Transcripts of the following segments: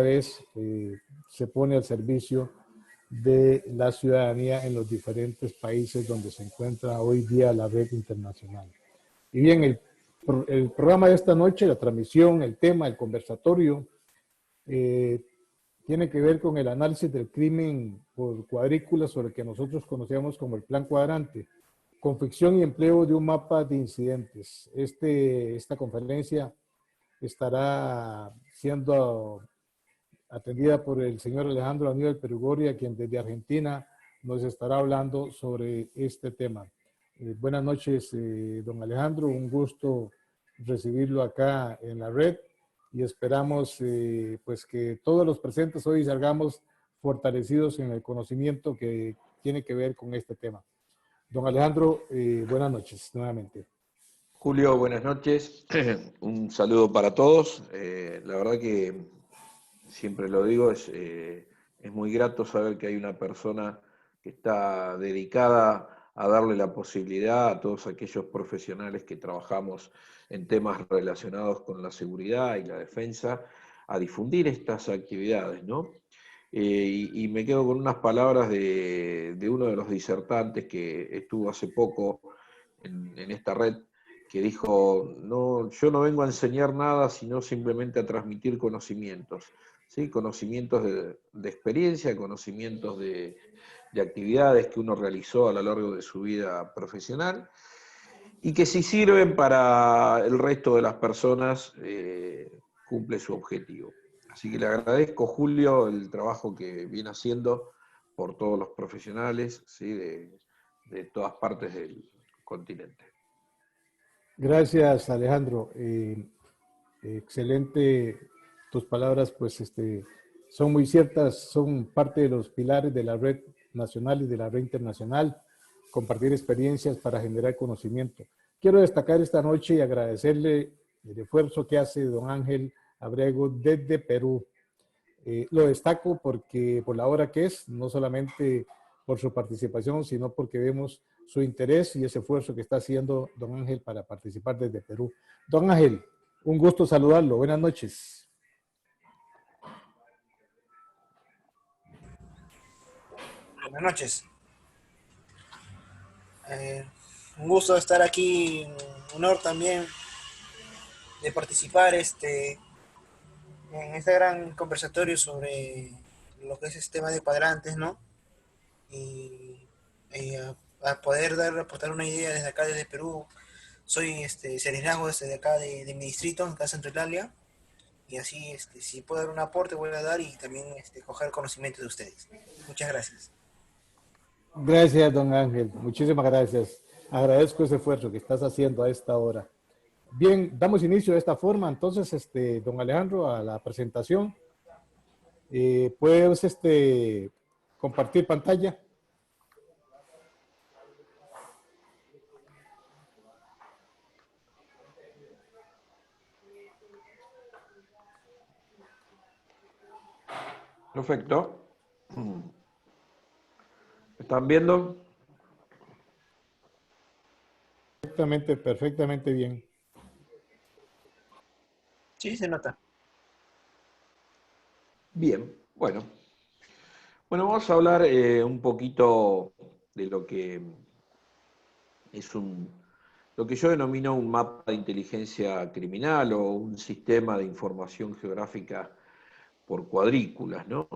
vez se pone al servicio de la ciudadanía en los diferentes países donde se encuentra hoy día la red internacional. Y bien, el programa de esta noche, la transmisión, el tema, el conversatorio, tiene que ver con el análisis del crimen por cuadrículas, sobre el que nosotros conocíamos como el Plan Cuadrante, confección y empleo de un mapa de incidentes. Esta conferencia estará siendo atendida por el señor Alejandro Aníbal Perugoria, quien desde Argentina nos estará hablando sobre este tema. Buenas noches, don Alejandro, un gusto recibirlo acá en la red y esperamos pues que todos los presentes hoy salgamos fortalecidos en el conocimiento que tiene que ver con este tema. Don Alejandro, buenas noches nuevamente. Julio, buenas noches. Un saludo para todos. La verdad que siempre lo digo, es muy grato saber que hay una persona que está dedicada a darle la posibilidad a todos aquellos profesionales que trabajamos en temas relacionados con la seguridad y la defensa, a difundir estas actividades, ¿no? Y me quedo con unas palabras de uno de los disertantes que estuvo hace poco en esta red, que dijo, no, yo no vengo a enseñar nada, sino simplemente a transmitir conocimientos, ¿sí? Conocimientos de experiencia, conocimientos de actividades que uno realizó a lo largo de su vida profesional, y que si sirven para el resto de las personas, cumple su objetivo. Así que le agradezco, Julio, el trabajo que viene haciendo por todos los profesionales, ¿sí? de todas partes del continente. Gracias, Alejandro. Excelente tus palabras, pues son muy ciertas, son parte de los pilares de la red nacional y de la red internacional, compartir experiencias para generar conocimiento. Quiero destacar esta noche y agradecerle el esfuerzo que hace don Ángel Abrego desde Perú. Lo destaco porque por la hora que es, no solamente por su participación, sino porque vemos su interés y ese esfuerzo que está haciendo don Ángel para participar desde Perú. Don Ángel, un gusto saludarlo. Buenas noches. Buenas noches. Un gusto estar aquí, un honor también de participar en este gran conversatorio sobre lo que es este tema de cuadrantes, ¿no? Y a poder aportar una idea desde acá, desde Perú. Soy serenazgo desde acá de mi distrito, en Casa Centroitalia, y así, si puedo dar un aporte, voy a dar y también coger conocimiento de ustedes. Muchas gracias. Gracias, don Ángel. Muchísimas gracias. Agradezco ese esfuerzo que estás haciendo a esta hora. Bien, damos inicio de esta forma. Entonces, don Alejandro, a la presentación. ¿Puedes compartir pantalla? Perfecto. ¿Están viendo? Perfectamente bien. Sí, se nota. Bien, bueno. Bueno, vamos a hablar un poquito de lo que es lo que yo denomino un mapa de inteligencia criminal o un sistema de información geográfica por cuadrículas, ¿no?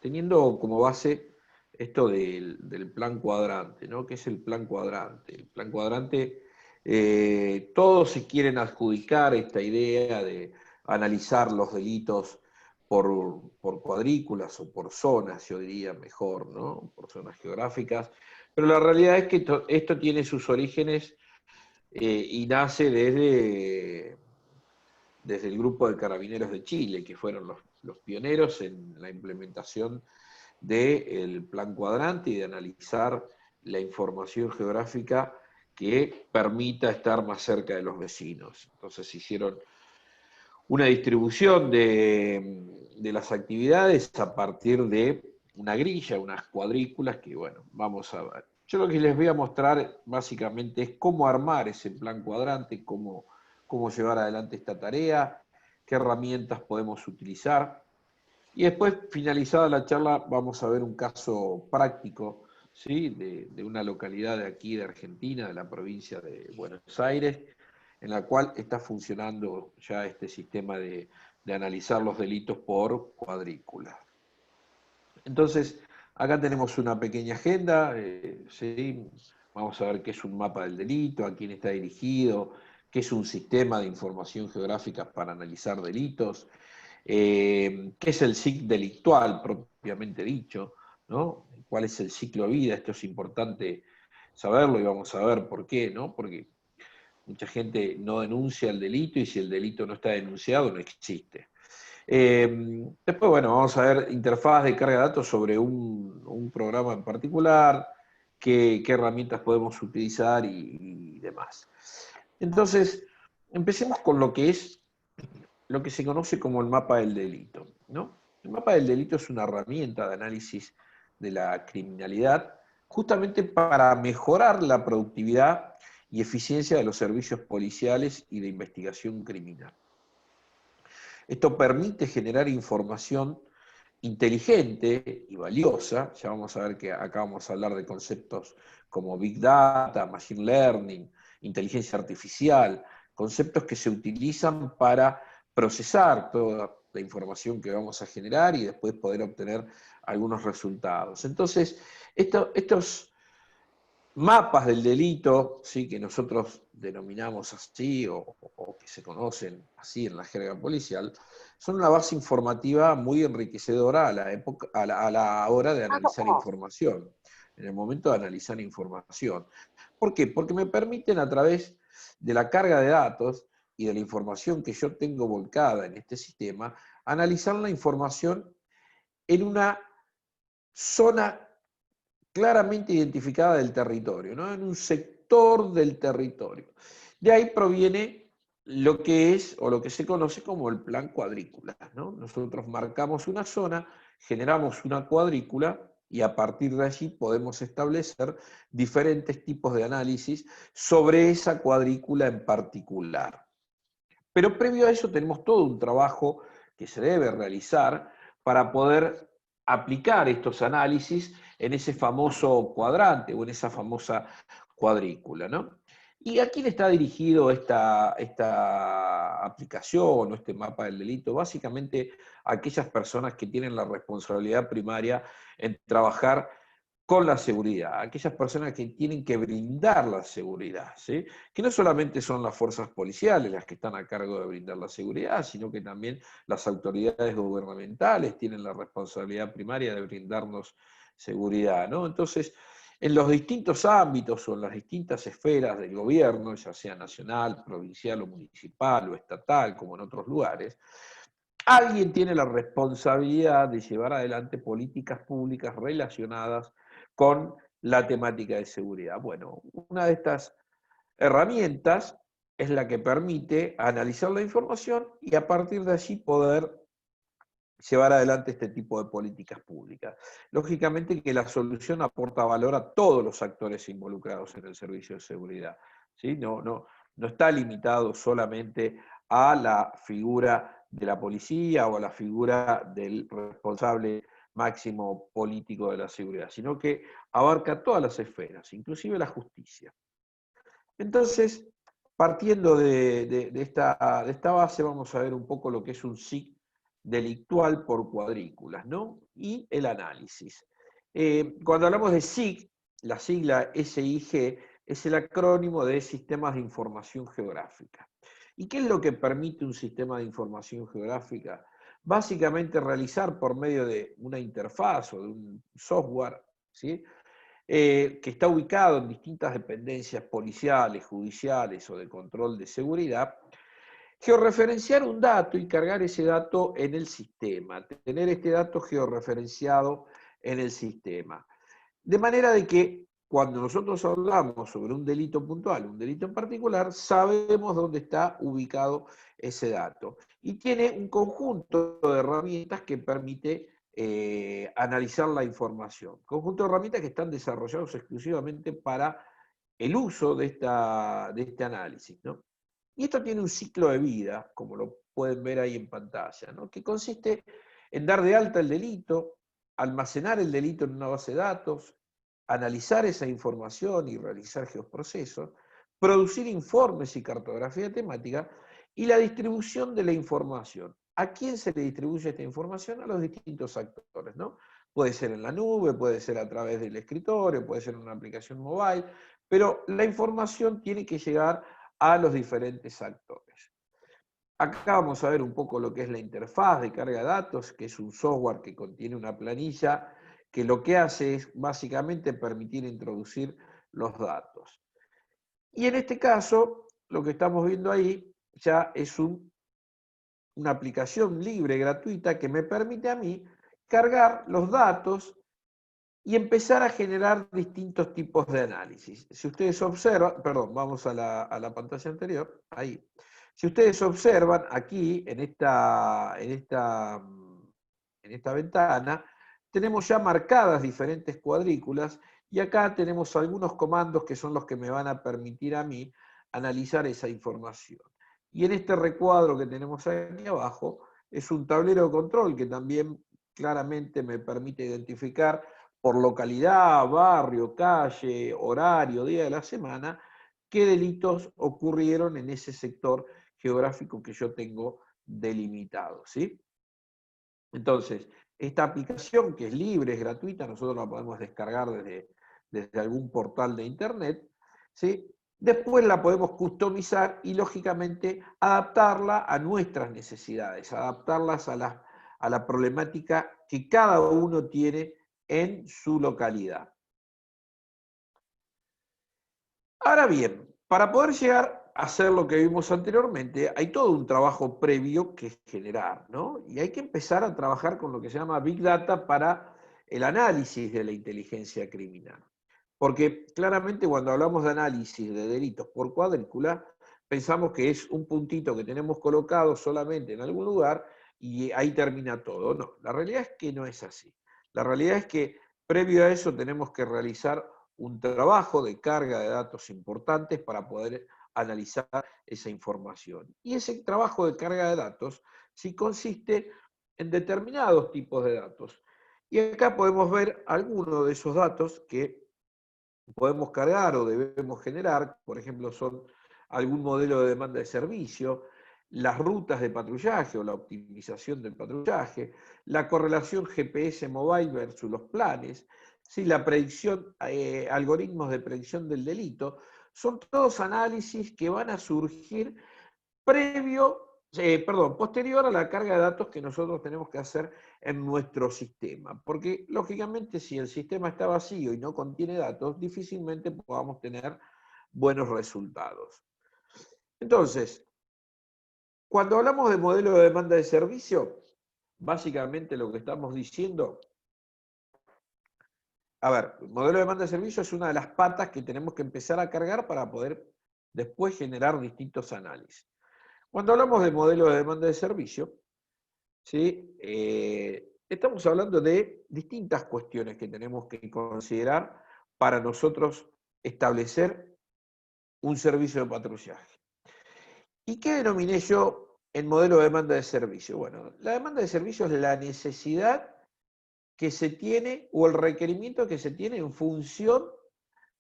Teniendo como base esto del plan cuadrante, ¿no? ¿Qué es el plan cuadrante? El plan cuadrante, todos se quieren adjudicar esta idea de analizar los delitos por cuadrículas o por zonas, yo diría mejor, ¿no? Por zonas geográficas, pero la realidad es que esto tiene sus orígenes y nace desde el grupo de Carabineros de Chile, que fueron los pioneros en la implementación del plan cuadrante y de analizar la información geográfica que permita estar más cerca de los vecinos. Entonces hicieron una distribución de las actividades a partir de una grilla, unas cuadrículas que, bueno, vamos a ver. Yo lo que les voy a mostrar básicamente es cómo armar ese plan cuadrante, cómo llevar adelante esta tarea, qué herramientas podemos utilizar. Y después, finalizada la charla, vamos a ver un caso práctico, ¿sí? de una localidad de aquí de Argentina, de la provincia de Buenos Aires, en la cual está funcionando ya este sistema de analizar los delitos por cuadrícula. Entonces, acá tenemos una pequeña agenda, ¿sí? Vamos a ver qué es un mapa del delito, a quién está dirigido, qué es un sistema de información geográfica para analizar delitos, qué es el SIC delictual propiamente dicho, ¿no? ¿Cuál es el ciclo de vida? Esto es importante saberlo y vamos a ver por qué, ¿no? Porque mucha gente no denuncia el delito y si el delito no está denunciado no existe. Después, bueno, vamos a ver interfaz de carga de datos sobre un programa en particular, qué herramientas podemos utilizar y demás. Entonces, empecemos con lo que se conoce como el mapa del delito, ¿no? El mapa del delito es una herramienta de análisis de la criminalidad justamente para mejorar la productividad y eficiencia de los servicios policiales y de investigación criminal. Esto permite generar información inteligente y valiosa. Ya vamos a ver que acá vamos a hablar de conceptos como Big Data, Machine Learning, inteligencia artificial, conceptos que se utilizan para procesar toda la información que vamos a generar y después poder obtener algunos resultados. Entonces, estos mapas del delito, ¿sí? Que nosotros denominamos así o que se conocen así en la jerga policial, son una base informativa muy enriquecedora a la hora de analizar información, en el momento de analizar información. ¿Por qué? Porque me permiten a través de la carga de datos y de la información que yo tengo volcada en este sistema, analizar la información en una zona claramente identificada del territorio, ¿no? En un sector del territorio. De ahí proviene lo que es o lo que se conoce como el plan cuadrícula, ¿no? Nosotros marcamos una zona, generamos una cuadrícula y a partir de allí podemos establecer diferentes tipos de análisis sobre esa cuadrícula en particular. Pero previo a eso tenemos todo un trabajo que se debe realizar para poder aplicar estos análisis en ese famoso cuadrante o en esa famosa cuadrícula, ¿no? ¿Y a quién está dirigido esta aplicación o este mapa del delito? Básicamente a aquellas personas que tienen la responsabilidad primaria en trabajar con la seguridad, aquellas personas que tienen que brindar la seguridad, ¿sí? Que no solamente son las fuerzas policiales las que están a cargo de brindar la seguridad, sino que también las autoridades gubernamentales tienen la responsabilidad primaria de brindarnos seguridad, ¿no? Entonces, en los distintos ámbitos o en las distintas esferas del gobierno, ya sea nacional, provincial o municipal o estatal, como en otros lugares, alguien tiene la responsabilidad de llevar adelante políticas públicas relacionadas con la temática de seguridad. Bueno, una de estas herramientas es la que permite analizar la información y a partir de allí poder llevar adelante este tipo de políticas públicas. Lógicamente que la solución aporta valor a todos los actores involucrados en el servicio de seguridad, ¿sí? No está limitado solamente a la figura de la policía o a la figura del responsable máximo político de la seguridad, sino que abarca todas las esferas, inclusive la justicia. Entonces, partiendo de esta base, vamos a ver un poco lo que es un SIC delictual por cuadrículas, ¿no? Y el análisis. Cuando hablamos de SIG, la sigla SIG es el acrónimo de Sistemas de Información Geográfica. ¿Y qué es lo que permite un sistema de información geográfica? Básicamente realizar por medio de una interfaz o de un software, ¿sí? Que está ubicado en distintas dependencias policiales, judiciales o de control de seguridad, georreferenciar un dato y cargar ese dato en el sistema, tener este dato georreferenciado en el sistema. De manera de que cuando nosotros hablamos sobre un delito puntual, un delito en particular, sabemos dónde está ubicado ese dato. Y tiene un conjunto de herramientas que permite analizar la información. Conjunto de herramientas que están desarrollados exclusivamente para el uso de este análisis, ¿no? Y esto tiene un ciclo de vida, como lo pueden ver ahí en pantalla, ¿no? Que consiste en dar de alta el delito, almacenar el delito en una base de datos, analizar esa información y realizar geoprocesos, producir informes y cartografía temática y la distribución de la información. ¿A quién se le distribuye esta información? A los distintos actores, ¿no? Puede ser en la nube, puede ser a través del escritorio, puede ser en una aplicación mobile, pero la información tiene que llegar a los diferentes actores. Acá vamos a ver un poco lo que es la interfaz de carga de datos, que es un software que contiene una planilla que lo que hace es básicamente permitir introducir los datos. Y en este caso, lo que estamos viendo ahí ya es una aplicación libre, gratuita, que me permite a mí cargar los datos y empezar a generar distintos tipos de análisis. Si ustedes observan, perdón, vamos a la pantalla anterior, ahí. Si ustedes observan aquí, en esta ventana, tenemos ya marcadas diferentes cuadrículas y acá tenemos algunos comandos que son los que me van a permitir a mí analizar esa información. Y en este recuadro que tenemos aquí abajo, es un tablero de control que también claramente me permite identificar por localidad, barrio, calle, horario, día de la semana, qué delitos ocurrieron en ese sector geográfico que yo tengo delimitado, ¿sí? Entonces, esta aplicación que es libre, es gratuita, nosotros la podemos descargar desde algún portal de internet, ¿sí? Después la podemos customizar y, lógicamente, adaptarla a nuestras necesidades, adaptarlas a la problemática que cada uno tiene en su localidad. Ahora bien, para poder llegar a hacer lo que vimos anteriormente, hay todo un trabajo previo que generar, ¿no? Y hay que empezar a trabajar con lo que se llama Big Data para el análisis de la inteligencia criminal. Porque claramente cuando hablamos de análisis de delitos por cuadrícula, pensamos que es un puntito que tenemos colocado solamente en algún lugar y ahí termina todo. No, la realidad es que no es así. La realidad es que previo a eso tenemos que realizar un trabajo de carga de datos importantes para poder analizar esa información. Y ese trabajo de carga de datos sí consiste en determinados tipos de datos. Y acá podemos ver algunos de esos datos que podemos cargar o debemos generar, por ejemplo, son algún modelo de demanda de servicio, las rutas de patrullaje o la optimización del patrullaje, la correlación GPS mobile versus los planes, ¿sí? La predicción, algoritmos de predicción del delito, son todos análisis que van a surgir posterior a la carga de datos que nosotros tenemos que hacer en nuestro sistema. Porque, lógicamente, si el sistema está vacío y no contiene datos, difícilmente podamos tener buenos resultados. Entonces, cuando hablamos de modelo de demanda de servicio, básicamente lo que estamos diciendo, a ver, el modelo de demanda de servicio es una de las patas que tenemos que empezar a cargar para poder después generar distintos análisis. Cuando hablamos de modelo de demanda de servicio, ¿sí? Estamos hablando de distintas cuestiones que tenemos que considerar para nosotros establecer un servicio de patrullaje. ¿Y qué denominé yo en modelo de demanda de servicio? Bueno, la demanda de servicio es la necesidad que se tiene o el requerimiento que se tiene en función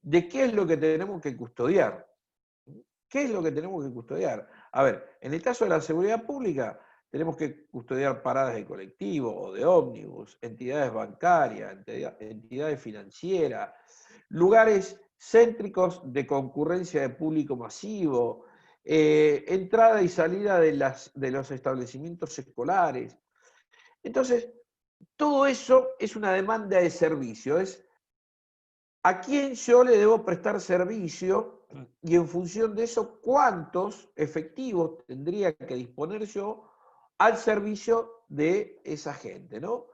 de qué es lo que tenemos que custodiar. ¿Qué es lo que tenemos que custodiar? A ver, en el caso de la seguridad pública, tenemos que custodiar paradas de colectivo o de ómnibus, entidades bancarias, entidades financieras, lugares céntricos de concurrencia de público masivo, entrada y salida de los establecimientos escolares. Entonces, todo eso es una demanda de servicio, es a quién yo le debo prestar servicio y en función de eso, cuántos efectivos tendría que disponer yo al servicio de esa gente, ¿no?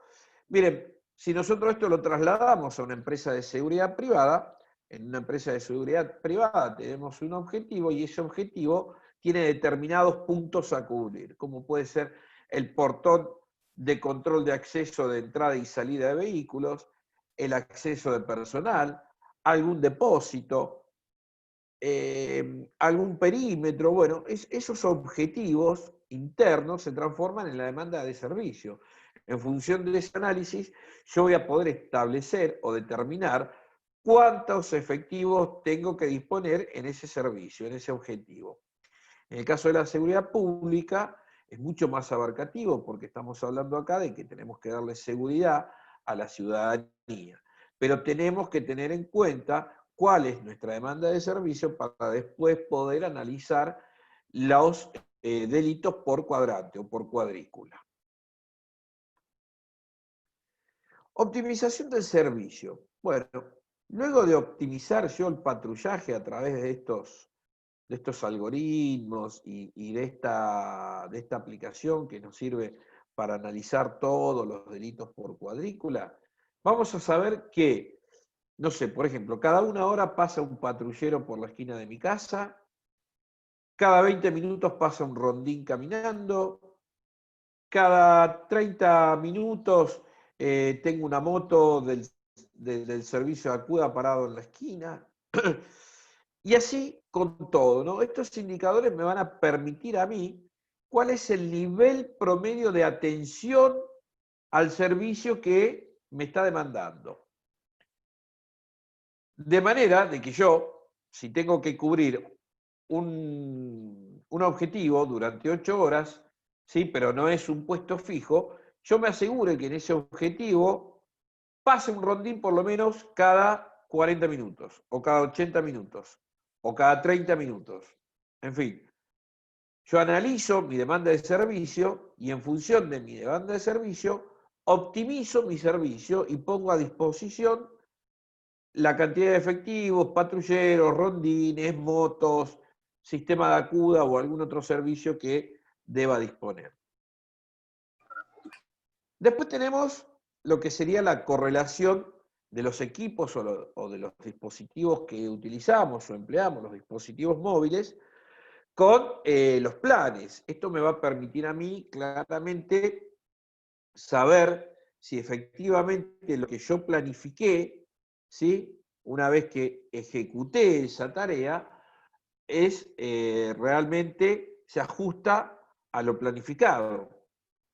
Miren, si nosotros esto lo trasladamos a una empresa de seguridad privada, en una empresa de seguridad privada tenemos un objetivo y ese objetivo tiene determinados puntos a cubrir, como puede ser el portón de control de acceso de entrada y salida de vehículos, el acceso de personal, algún depósito, algún perímetro. Bueno, esos objetivos internos se transforman en la demanda de servicio. En función de ese análisis, yo voy a poder establecer o determinar cuántos efectivos tengo que disponer en ese servicio, en ese objetivo. En el caso de la seguridad pública, es mucho más abarcativo porque estamos hablando acá de que tenemos que darle seguridad a la ciudadanía. Pero tenemos que tener en cuenta cuál es nuestra demanda de servicio para después poder analizar los delitos por cuadrante o por cuadrícula. Optimización del servicio. Bueno, luego de optimizar yo el patrullaje a través de estos algoritmos y de esta aplicación que nos sirve para analizar todos los delitos por cuadrícula, vamos a saber que, no sé, por ejemplo, cada 1 hora pasa un patrullero por la esquina de mi casa, cada 20 minutos pasa un rondín caminando, cada 30 minutos tengo una moto del servicio de Acuda parado en la esquina. Y así con todo, ¿no? Estos indicadores me van a permitir a mí cuál es el nivel promedio de atención al servicio que me está demandando. De manera de que yo, si tengo que cubrir un objetivo durante 8 horas, ¿sí? Pero no es un puesto fijo, yo me asegure que en ese objetivo pase un rondín por lo menos cada 40 minutos, o cada 80 minutos, o cada 30 minutos. En fin, yo analizo mi demanda de servicio y en función de mi demanda de servicio, optimizo mi servicio y pongo a disposición la cantidad de efectivos, patrulleros, rondines, motos, sistema de acuda o algún otro servicio que deba disponer. Después tenemos lo que sería la correlación de los equipos o de los dispositivos que utilizamos o empleamos, los dispositivos móviles, con los planes. Esto me va a permitir a mí claramente saber si efectivamente lo que yo planifiqué, ¿sí? Una vez que ejecuté esa tarea, realmente se ajusta a lo planificado.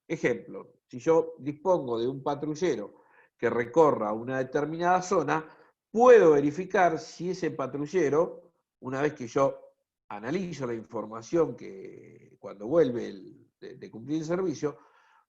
Ejemplo, si yo dispongo de un patrullero que recorra una determinada zona, puedo verificar si ese patrullero, una vez que yo analizo la información que cuando vuelve de cumplir el servicio,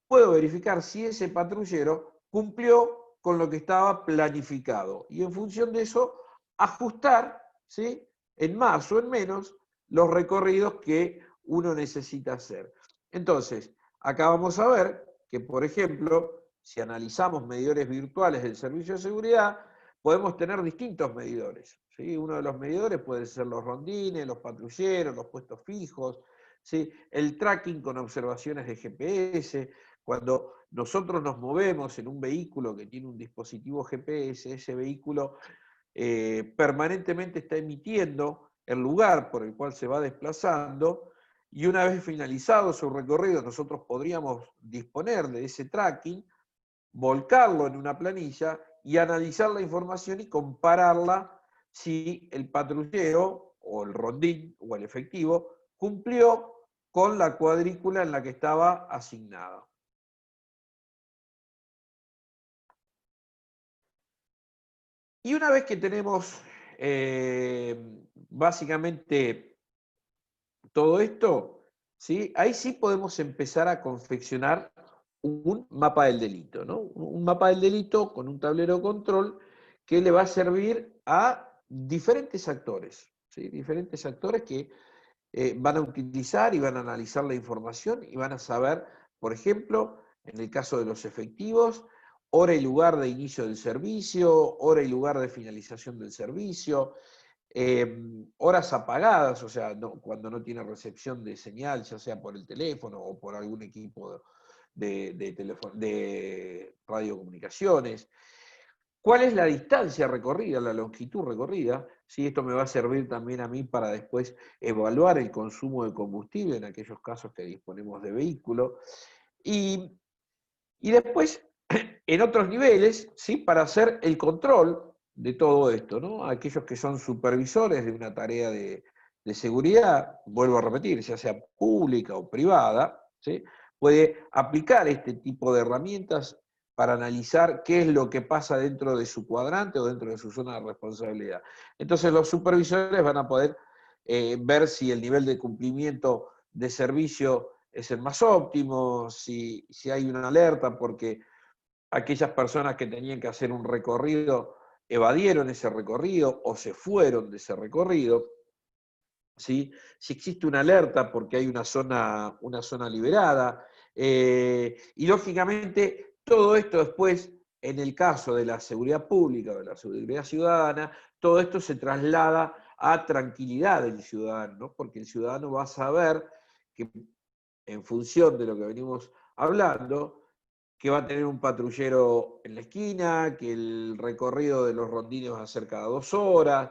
puedo verificar si ese patrullero cumplió con lo que estaba planificado. Y en función de eso, ajustar, ¿sí?, en más o en menos los recorridos que uno necesita hacer. Entonces, acá vamos a ver que, por ejemplo, si analizamos medidores virtuales del servicio de seguridad, podemos tener distintos medidores, ¿sí? Uno de los medidores puede ser los rondines, los patrulleros, los puestos fijos, ¿sí? El tracking con observaciones de GPS. Cuando nosotros nos movemos en un vehículo que tiene un dispositivo GPS, ese vehículo permanentemente está emitiendo el lugar por el cual se va desplazando, y una vez finalizado su recorrido nosotros podríamos disponer de ese tracking, volcarlo en una planilla y analizar la información y compararla si el patrullero o el rondín o el efectivo cumplió con la cuadrícula en la que estaba asignada. Y una vez que tenemos básicamente todo esto, ¿sí?, ahí sí podemos empezar a confeccionar un mapa del delito, ¿no? Un mapa del delito con un tablero de control que le va a servir a diferentes actores, ¿sí? Diferentes actores que van a utilizar y van a analizar la información y van a saber, por ejemplo, en el caso de los efectivos, hora y lugar de inicio del servicio, hora y lugar de finalización del servicio, horas apagadas, o sea, cuando no tiene recepción de señal, ya sea por el teléfono o por algún equipo de radiocomunicaciones. ¿Cuál es la distancia recorrida, la longitud recorrida? ¿Sí? Esto me va a servir también a mí para después evaluar el consumo de combustible en aquellos casos que disponemos de vehículo. Y después, en otros niveles, ¿sí?, para hacer el control de todo esto, ¿no? Aquellos que son supervisores de una tarea de seguridad, vuelvo a repetir, ya sea pública o privada, ¿sí? Puede aplicar este tipo de herramientas para analizar qué es lo que pasa dentro de su cuadrante o dentro de su zona de responsabilidad. Entonces los supervisores van a poder ver si el nivel de cumplimiento de servicio es el más óptimo, si hay una alerta porque aquellas personas que tenían que hacer un recorrido evadieron ese recorrido o se fueron de ese recorrido, ¿sí? Si existe una alerta porque hay una zona liberada, y lógicamente todo esto después, en el caso de la seguridad pública o de la seguridad ciudadana, todo esto se traslada a tranquilidad del ciudadano, ¿no? Porque el ciudadano va a saber que en función de lo que venimos hablando, que va a tener un patrullero en la esquina, que el recorrido de los rondines va a ser cada 2 horas,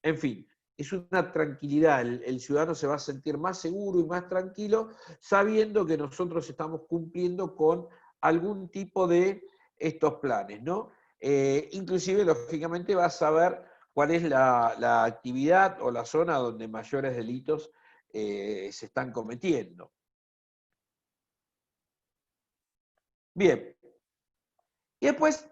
en fin, es una tranquilidad, el ciudadano se va a sentir más seguro y más tranquilo sabiendo que nosotros estamos cumpliendo con algún tipo de estos planes, ¿no? Inclusive, lógicamente, va a saber cuál es la actividad o la zona donde mayores delitos se están cometiendo. Bien, y después,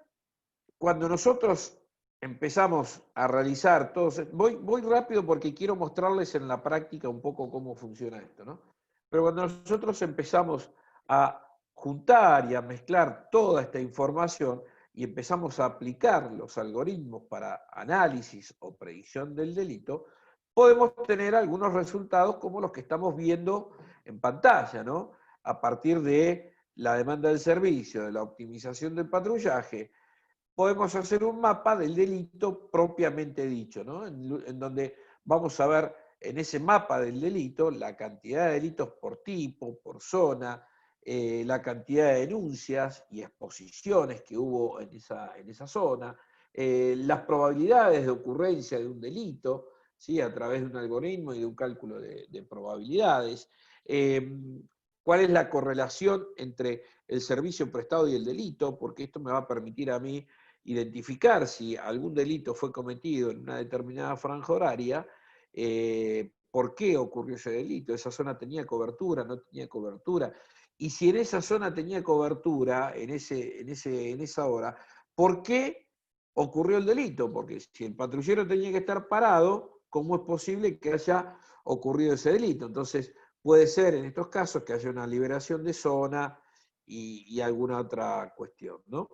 cuando nosotros empezamos a realizar todos, voy rápido porque quiero mostrarles en la práctica un poco cómo funciona esto, ¿no? Pero cuando nosotros empezamos a juntar y a mezclar toda esta información y empezamos a aplicar los algoritmos para análisis o predicción del delito, podemos tener algunos resultados como los que estamos viendo en pantalla, ¿no? A partir de la demanda del servicio, de la optimización del patrullaje, podemos hacer un mapa del delito propiamente dicho, ¿no? En donde vamos a ver en ese mapa del delito la cantidad de delitos por tipo, por zona, la cantidad de denuncias y exposiciones que hubo en esa zona, las probabilidades de ocurrencia de un delito, ¿sí? A través de un algoritmo y de un cálculo de probabilidades, cuál es la correlación entre el servicio prestado y el delito, porque esto me va a permitir a mí identificar si algún delito fue cometido en una determinada franja horaria, por qué ocurrió ese delito, esa zona tenía cobertura, no tenía cobertura, y si en esa zona tenía cobertura, en esa hora, ¿por qué ocurrió el delito? Porque si el patrullero tenía que estar parado, ¿cómo es posible que haya ocurrido ese delito? Entonces, puede ser en estos casos que haya una liberación de zona y alguna otra cuestión, ¿no?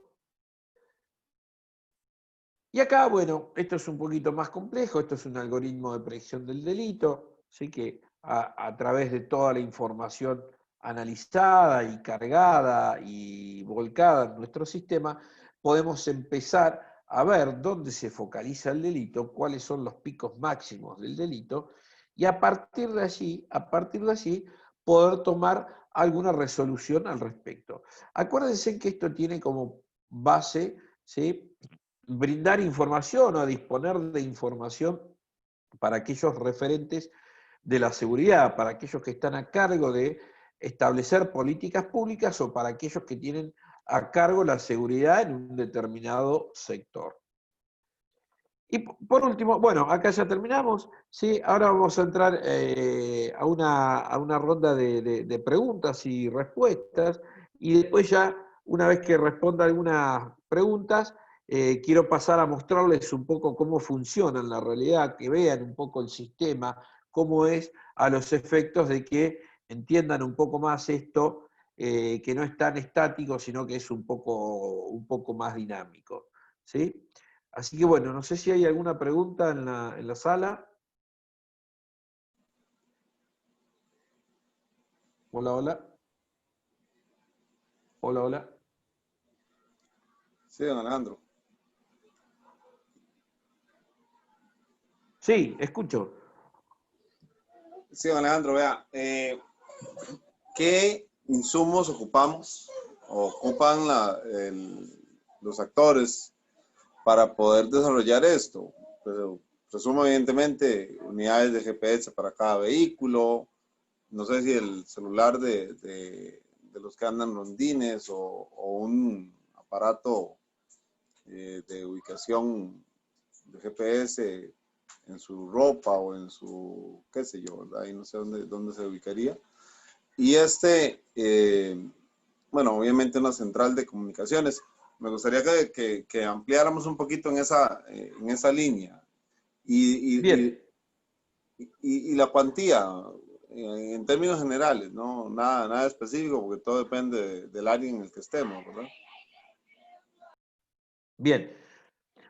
Y acá, bueno, esto es un poquito más complejo, esto es un algoritmo de predicción del delito, ¿sí? Que a través de toda la información analizada y cargada y volcada en nuestro sistema, podemos empezar a ver dónde se focaliza el delito, cuáles son los picos máximos del delito, y a partir de allí, poder tomar alguna resolución al respecto. Acuérdense que esto tiene como base, ¿sí? Brindar información o disponer de información para aquellos referentes de la seguridad, para aquellos que están a cargo de establecer políticas públicas o para aquellos que tienen a cargo la seguridad en un determinado sector. Y por último, bueno, acá ya terminamos, ¿sí? Ahora vamos a entrar a una ronda de preguntas y respuestas, y después ya, una vez que responda algunas preguntas, quiero pasar a mostrarles un poco cómo funciona en la realidad, que vean un poco el sistema, cómo es a los efectos de que entiendan un poco más esto, que no es tan estático, sino que es un poco más dinámico, ¿sí? Así que bueno, no sé si hay alguna pregunta en la sala. Hola, hola. Hola, hola. Sí, don Alejandro. Sí, escucho. Sí, don Alejandro, vea, ¿qué insumos ocupamos o ocupan los actores para poder desarrollar esto? Pues, presumo evidentemente unidades de GPS para cada vehículo, no sé si el celular de los que andan rondines o un aparato de ubicación de GPS en su ropa o en su, qué sé yo, ¿verdad? Ahí no sé dónde se ubicaría. Y bueno, obviamente una central de comunicaciones. Me gustaría que ampliáramos un poquito en esa línea. Bien, Y la cuantía, en términos generales, ¿no? Nada específico, porque todo depende del área en el que estemos, ¿verdad? bien.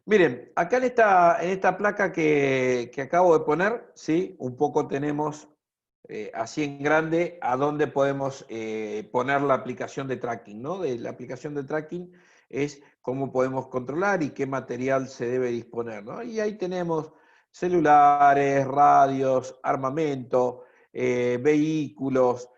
Miren, acá en esta placa que acabo de poner, ¿sí? Un poco tenemos así en grande a dónde podemos poner la aplicación de tracking, ¿no? La aplicación de tracking es cómo podemos controlar y qué material se debe disponer, ¿no? Y ahí tenemos celulares, radios, armamento, vehículos.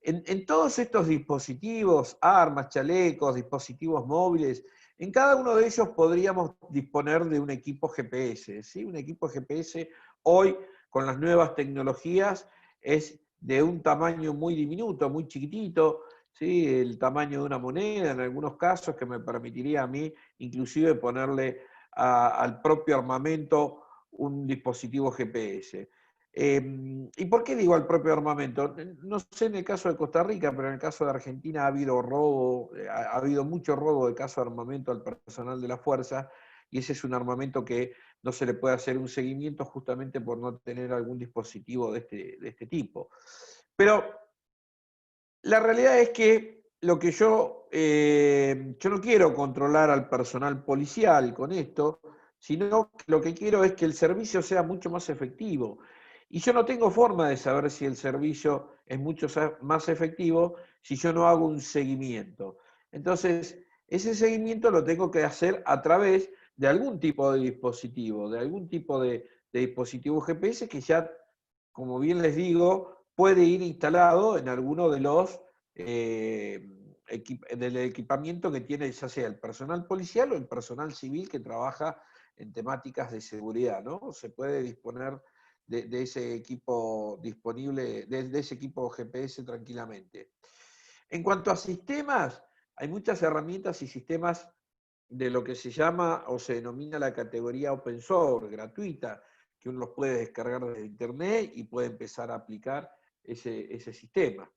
En todos estos dispositivos, armas, chalecos, dispositivos móviles, en cada uno de ellos podríamos disponer de un equipo GPS, ¿sí? Un equipo GPS hoy, con las nuevas tecnologías, es de un tamaño muy diminuto, muy chiquitito, ¿sí? El tamaño de una moneda en algunos casos, que me permitiría a mí inclusive ponerle al propio armamento un dispositivo GPS. ¿Y por qué digo al propio armamento? No sé en el caso de Costa Rica, pero en el caso de Argentina ha habido robo, ha habido mucho robo de caso de armamento al personal de la fuerza, y ese es un armamento que no se le puede hacer un seguimiento justamente por no tener algún dispositivo de este tipo. Pero la realidad es que lo que yo no quiero controlar al personal policial con esto, sino que lo que quiero es que el servicio sea mucho más efectivo. Y yo no tengo forma de saber si el servicio es mucho más efectivo si yo no hago un seguimiento. Entonces, ese seguimiento lo tengo que hacer a través de algún tipo de dispositivo, de algún tipo de dispositivo GPS que ya, como bien les digo, puede ir instalado en alguno de los del equipamiento que tiene ya sea el personal policial o el personal civil que trabaja en temáticas de seguridad, ¿no? Se puede disponer de ese equipo disponible, de ese equipo GPS tranquilamente. En cuanto a sistemas, hay muchas herramientas y sistemas de lo que se llama o se denomina la categoría open source, gratuita, que uno los puede descargar desde internet y puede empezar a aplicar ese sistema.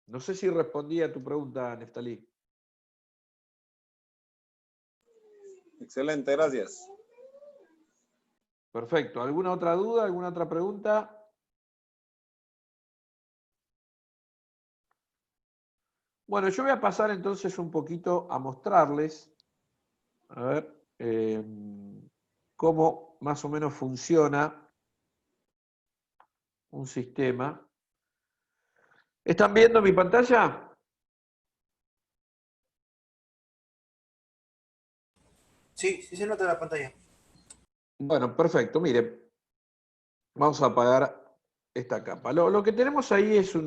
No sé si respondí a tu pregunta, Neftalí. Excelente, gracias. Perfecto. ¿Alguna otra duda? ¿Alguna otra pregunta? Bueno, yo voy a pasar entonces un poquito a mostrarles, a ver, cómo más o menos funciona un sistema. ¿Están viendo mi pantalla? Sí, sí se nota en la pantalla. Bueno, perfecto. Mire, vamos a apagar esta capa. Lo que tenemos ahí es un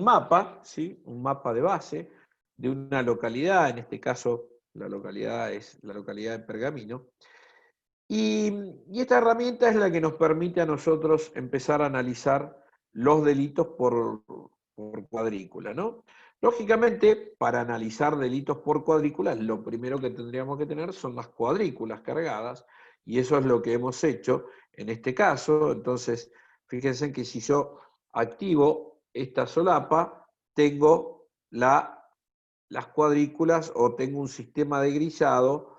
mapa, ¿sí? Un mapa de base de una localidad, en este caso la localidad es la localidad de Pergamino. Y esta herramienta es la que nos permite a nosotros empezar a analizar los delitos por cuadrícula, ¿no? Lógicamente, para analizar delitos por cuadrículas, lo primero que tendríamos que tener son las cuadrículas cargadas, y eso es lo que hemos hecho en este caso. Entonces, fíjense que si yo activo esta solapa, tengo las cuadrículas o tengo un sistema de grisado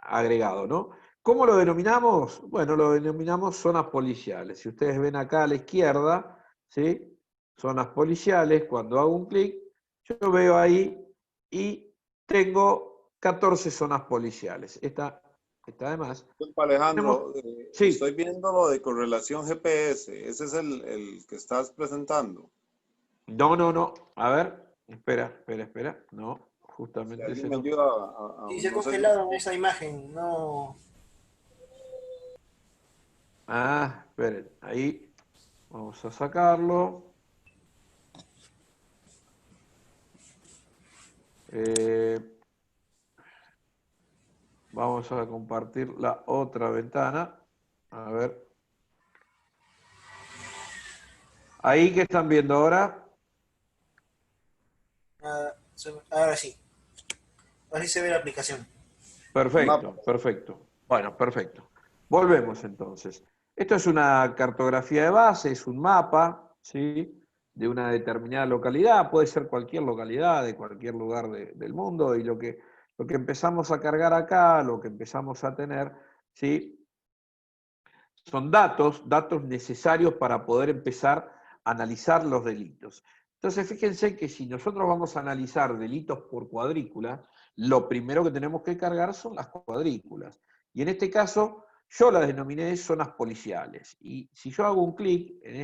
agregado, ¿no? ¿Cómo lo denominamos? Bueno, lo denominamos zonas policiales. Si ustedes ven acá a la izquierda, ¿sí? Zonas policiales, cuando hago un clic, yo veo ahí y tengo 14 zonas policiales. Esta de más. Disculpa, Tenemos, Alejandro, estoy sí, viendo lo de correlación GPS. Ese es el que estás presentando. no. A ver, espera. No, Si justamente alguien ese me no. ayuda Sí, se ha no sé si... congelado en esa imagen, no. Ah, esperen, ahí vamos a sacarlo. Eh, Vamos a compartir la otra ventana. A ver. Ahí que están viendo ahora. Ahora sí. Así se ve la aplicación. Perfecto, perfecto. Bueno, perfecto. Volvemos entonces. Esto es una cartografía de base, es un mapa, ¿sí? De una determinada localidad, puede ser cualquier localidad, de cualquier lugar del mundo, y lo que empezamos a cargar acá, lo que empezamos a tener, ¿sí? Son datos necesarios para poder empezar a analizar los delitos. Entonces, fíjense que si nosotros vamos a analizar delitos por cuadrícula, lo primero que tenemos que cargar son las cuadrículas. Y en este caso, yo las denominé zonas policiales. Y si yo hago un clic en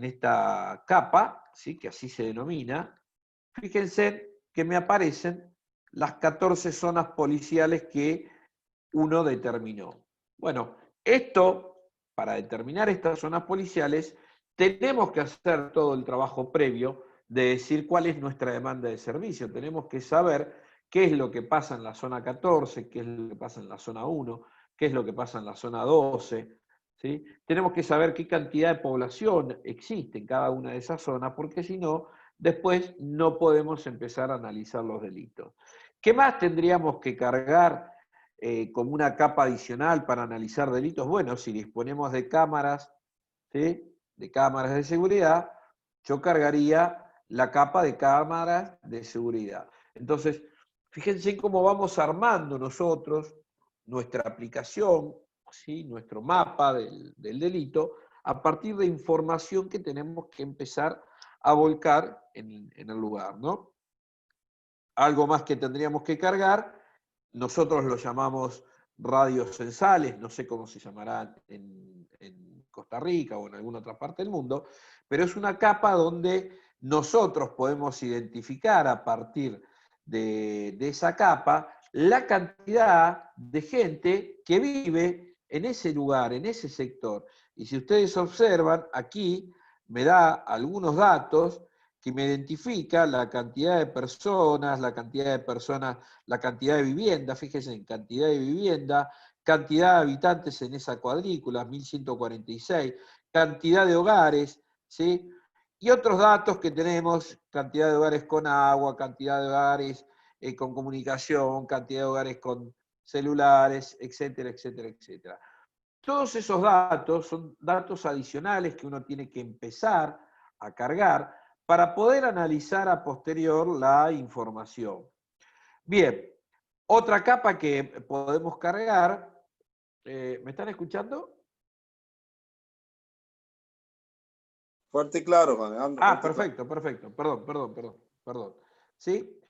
esta capa, ¿sí? Que así se denomina, fíjense que me aparecen las 14 zonas policiales que uno determinó. Bueno, para determinar estas zonas policiales, tenemos que hacer todo el trabajo previo de decir cuál es nuestra demanda de servicio. Tenemos que saber qué es lo que pasa en la zona 14, qué es lo que pasa en la zona 1, qué es lo que pasa en la zona 12. ¿Sí? Tenemos que saber qué cantidad de población existe en cada una de esas zonas, porque si no, después no podemos empezar a analizar los delitos. ¿Qué más tendríamos que cargar como una capa adicional para analizar delitos? Bueno, si disponemos de cámaras, ¿sí? De cámaras de seguridad, yo cargaría la capa de cámaras de seguridad. Entonces, fíjense cómo vamos armando nosotros nuestra aplicación, ¿sí? Nuestro mapa del delito, a partir de información que tenemos que empezar a volcar en el lugar, ¿no? Algo más que tendríamos que cargar, nosotros lo llamamos radios censales, no sé cómo se llamará en Costa Rica o en alguna otra parte del mundo, pero es una capa donde nosotros podemos identificar a partir de esa capa la cantidad de gente que vive en ese lugar, en ese sector. Y si ustedes observan, aquí me da algunos datos que me identifica la cantidad de personas, la cantidad de vivienda, fíjense en cantidad de vivienda, cantidad de habitantes en esa cuadrícula, 1146, cantidad de hogares, ¿sí? Y otros datos que tenemos, cantidad de hogares con agua, cantidad de hogares con comunicación, cantidad de hogares con celulares, etcétera, etcétera, etcétera. Todos esos datos son datos adicionales que uno tiene que empezar a cargar para poder analizar a posterior la información. Bien, otra capa que podemos cargar, ¿me están escuchando? Fuerte y claro, Juan Alejandro. Ah, perfecto, perfecto, perdón. ¿Sí?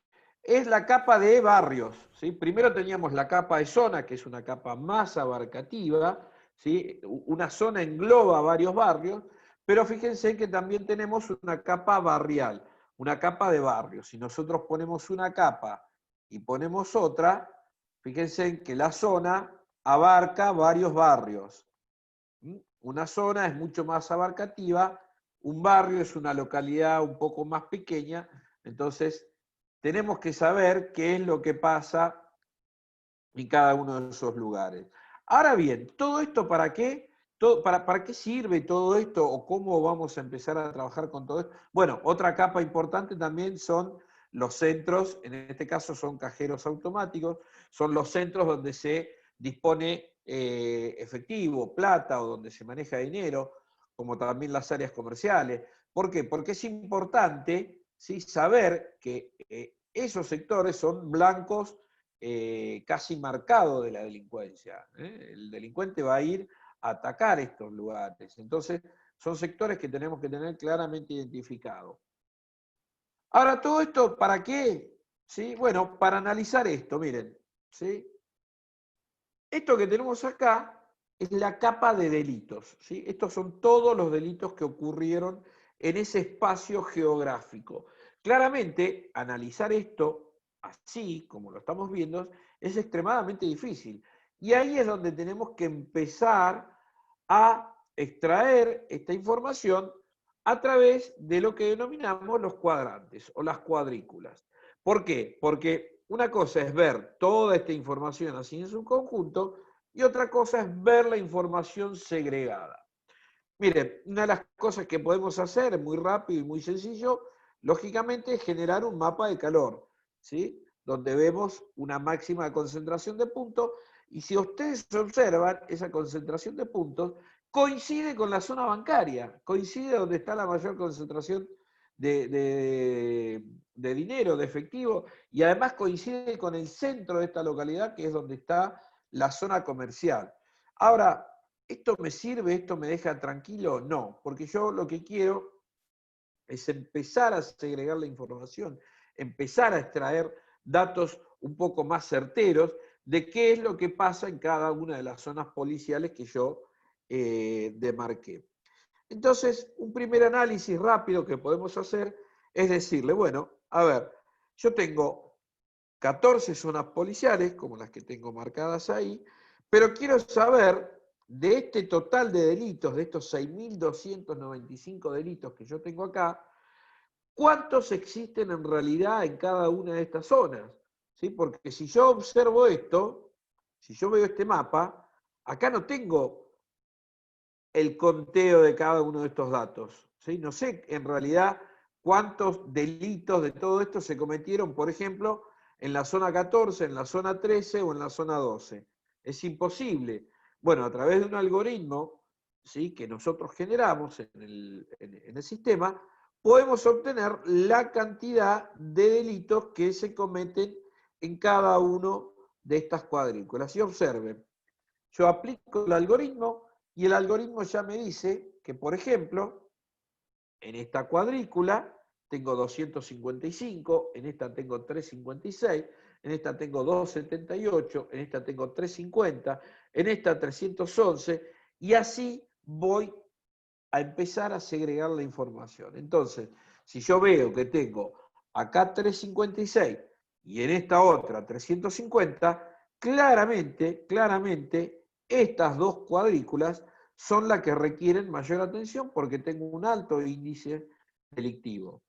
Es la capa de barrios, ¿sí? Primero teníamos la capa de zona, que es una capa más abarcativa, ¿sí? Una zona engloba varios barrios, pero fíjense que también tenemos una capa barrial, una capa de barrios. Si nosotros ponemos una capa y ponemos otra, fíjense que la zona abarca varios barrios. Una zona es mucho más abarcativa, un barrio es una localidad un poco más pequeña, entonces tenemos que saber qué es lo que pasa en cada uno de esos lugares. Ahora bien, ¿todo esto para qué? ¿Para qué sirve todo esto o cómo vamos a empezar a trabajar con todo esto? Bueno, otra capa importante también son los centros, en este caso son cajeros automáticos, son los centros donde se dispone efectivo, plata o donde se maneja dinero, como también las áreas comerciales. ¿Por qué? Porque es importante, ¿sí?, saber que esos sectores son blancos casi marcados de la delincuencia. El delincuente va a ir a atacar estos lugares. Entonces, son sectores que tenemos que tener claramente identificados. Ahora, ¿todo esto para qué? ¿Sí? Bueno, para analizar esto, miren. ¿Sí? Esto que tenemos acá es la capa de delitos. ¿Sí? Estos son todos los delitos que ocurrieron en ese espacio geográfico. Claramente, analizar esto así, como lo estamos viendo, es extremadamente difícil. Y ahí es donde tenemos que empezar a extraer esta información a través de lo que denominamos los cuadrantes o las cuadrículas. ¿Por qué? Porque una cosa es ver toda esta información así en su conjunto y otra cosa es ver la información segregada. Miren, una de las cosas que podemos hacer muy rápido y muy sencillo, lógicamente, es generar un mapa de calor. ¿sí? Donde vemos una máxima concentración de puntos, y si ustedes observan, esa concentración de puntos coincide con la zona bancaria, coincide donde está la mayor concentración de dinero, de efectivo, y además coincide con el centro de esta localidad, que es donde está la zona comercial. Ahora, ¿esto me sirve? ¿Esto me deja tranquilo? No, porque yo lo que quiero es empezar a segregar la información, empezar a extraer datos un poco más certeros de qué es lo que pasa en cada una de las zonas policiales que yo demarqué. Entonces, un primer análisis rápido que podemos hacer es decirle, bueno, a ver, yo tengo 14 zonas policiales, como las que tengo marcadas ahí, pero quiero saber de este total de delitos, de estos 6.295 delitos que yo tengo acá, ¿cuántos existen en realidad en cada una de estas zonas? ¿Sí? Porque si yo observo esto, si yo veo este mapa, acá no tengo el conteo de cada uno de estos datos, ¿sí? No sé en realidad cuántos delitos de todo esto se cometieron, por ejemplo, en la zona 14, en la zona 13 o en la zona 12. Es imposible. Bueno, a través de un algoritmo, ¿sí?, que nosotros generamos en el sistema, podemos obtener la cantidad de delitos que se cometen en cada uno de estas cuadrículas. Y observen, yo aplico el algoritmo y el algoritmo ya me dice que, por ejemplo, en esta cuadrícula tengo 255, en esta tengo 356, en esta tengo 278, en esta tengo 350, en esta 311, y así voy a empezar a segregar la información. Entonces, si yo veo que tengo acá 356 y en esta otra 350, claramente estas dos cuadrículas son las que requieren mayor atención porque tengo un alto índice delictivo.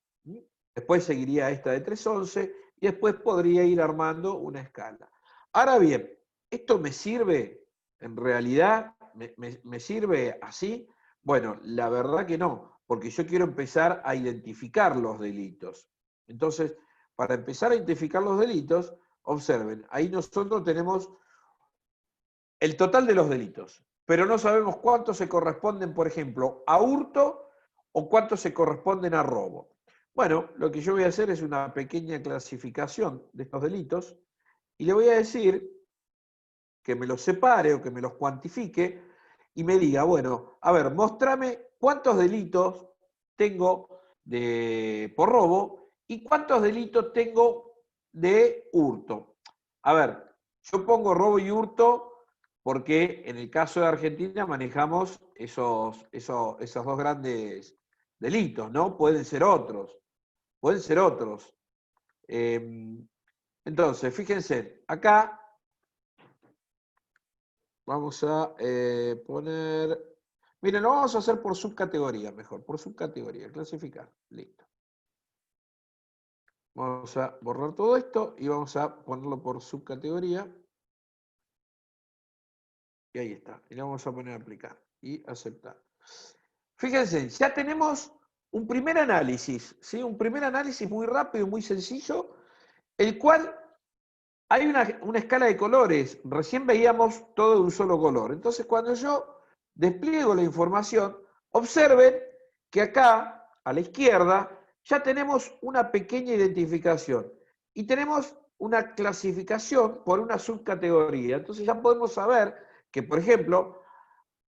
Después seguiría esta de 311 y después podría ir armando una escala. Ahora bien, ¿esto me sirve en realidad? ¿Me sirve así? Bueno, la verdad que no, porque yo quiero empezar a identificar los delitos. Entonces, para empezar a identificar los delitos, observen, ahí nosotros tenemos el total de los delitos, pero no sabemos cuántos se corresponden, por ejemplo, a hurto o cuántos se corresponden a robo. Bueno, lo que yo voy a hacer es una pequeña clasificación de estos delitos y le voy a decir que me los separe o que me los cuantifique y me diga, bueno, a ver, mostrame cuántos delitos tengo por robo y cuántos delitos tengo de hurto. A ver, yo pongo robo y hurto porque en el caso de Argentina manejamos esos dos grandes delitos, ¿no? Pueden ser otros, pueden ser otros. Entonces, fíjense, acá vamos a poner... Miren, lo vamos a hacer por subcategoría, mejor, por subcategoría, clasificar, listo. Vamos a borrar todo esto y vamos a ponerlo por subcategoría. Y ahí está. Y le vamos a poner aplicar y aceptar. Fíjense, ya tenemos un primer análisis, ¿sí? Un primer análisis muy rápido y muy sencillo, el cual hay una escala de colores. Recién veíamos todo de un solo color. Entonces, cuando yo despliego la información, observen que acá, a la izquierda, ya tenemos una pequeña identificación y tenemos una clasificación por una subcategoría. Entonces ya podemos saber que, por ejemplo,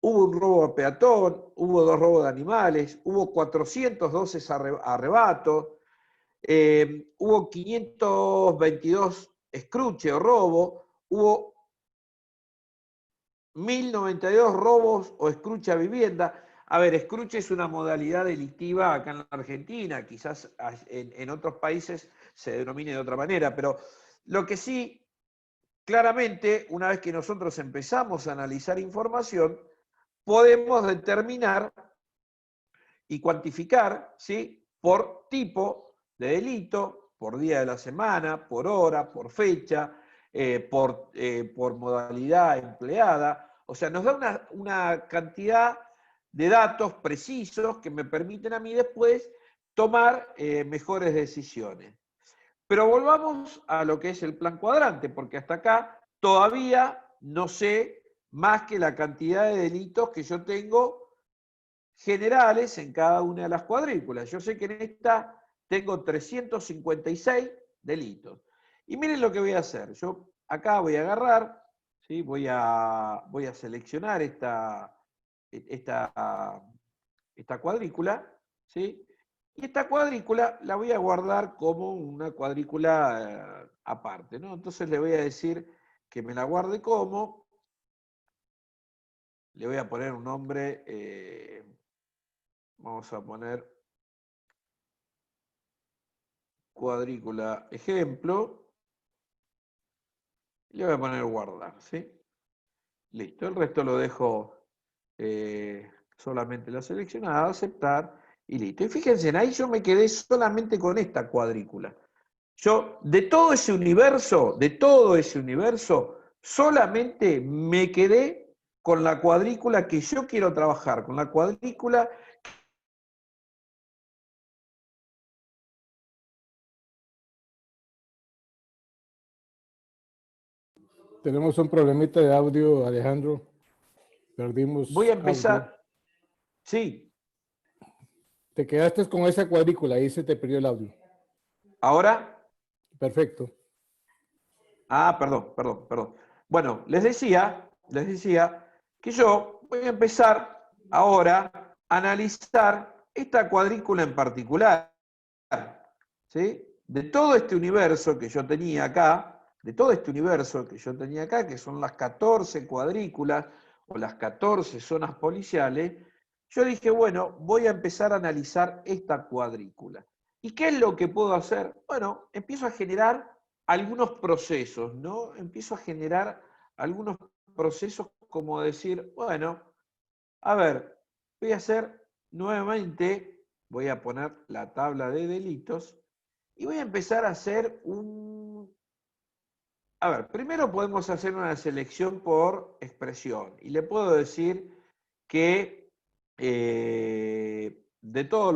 hubo un robo a peatón, hubo 2 robos de animales, hubo 412 arrebatos, hubo 522 escruche o robo, hubo 1092 robos o escruche a vivienda. A ver, escruche es una modalidad delictiva acá en la Argentina, quizás en otros países se denomine de otra manera, pero lo que sí, claramente, una vez que nosotros empezamos a analizar información, podemos determinar y cuantificar, ¿sí?, por tipo de delito, por día de la semana, por hora, por fecha, por modalidad empleada. O sea, nos da una cantidad de datos precisos que me permiten a mí después tomar mejores decisiones. Pero volvamos a lo que es el plan cuadrante, porque hasta acá todavía no sé más que la cantidad de delitos que yo tengo generales en cada una de las cuadrículas. Yo sé que en esta tengo 356 delitos. Y miren lo que voy a hacer. Yo acá voy a agarrar, ¿sí? voy a seleccionar esta cuadrícula, ¿sí? Y esta cuadrícula la voy a guardar como una cuadrícula aparte, ¿no? Entonces le voy a decir que me la guarde como, le voy a poner un nombre, vamos a poner cuadrícula ejemplo, y le voy a poner guardar, ¿sí? Listo, el resto lo dejo solamente la seleccionada, aceptar, y listo. Y fíjense, ahí yo me quedé solamente con esta cuadrícula. Yo, de todo ese universo, solamente me quedé con la cuadrícula que yo quiero trabajar, con la cuadrícula. Tenemos un problemita de audio, Alejandro. Perdimos Voy a audio. empezar, sí, Te quedaste con esa cuadrícula, ahí se te perdió el audio. ahora. Perfecto. Ah, perdón. Bueno, les decía que yo voy a empezar ahora a analizar esta cuadrícula en particular, ¿sí? De todo este universo que yo tenía acá, que son las 14 cuadrículas o las 14 zonas policiales, yo dije, bueno, voy a empezar a analizar esta cuadrícula. ¿Y qué es lo que puedo hacer? Bueno, empiezo a generar algunos procesos, ¿no? Empiezo a generar algunos procesos como decir, bueno, a ver, voy a hacer nuevamente, voy a poner la tabla de delitos y voy a empezar a hacer un... A ver, primero podemos hacer una selección por expresión y le puedo decir que de todos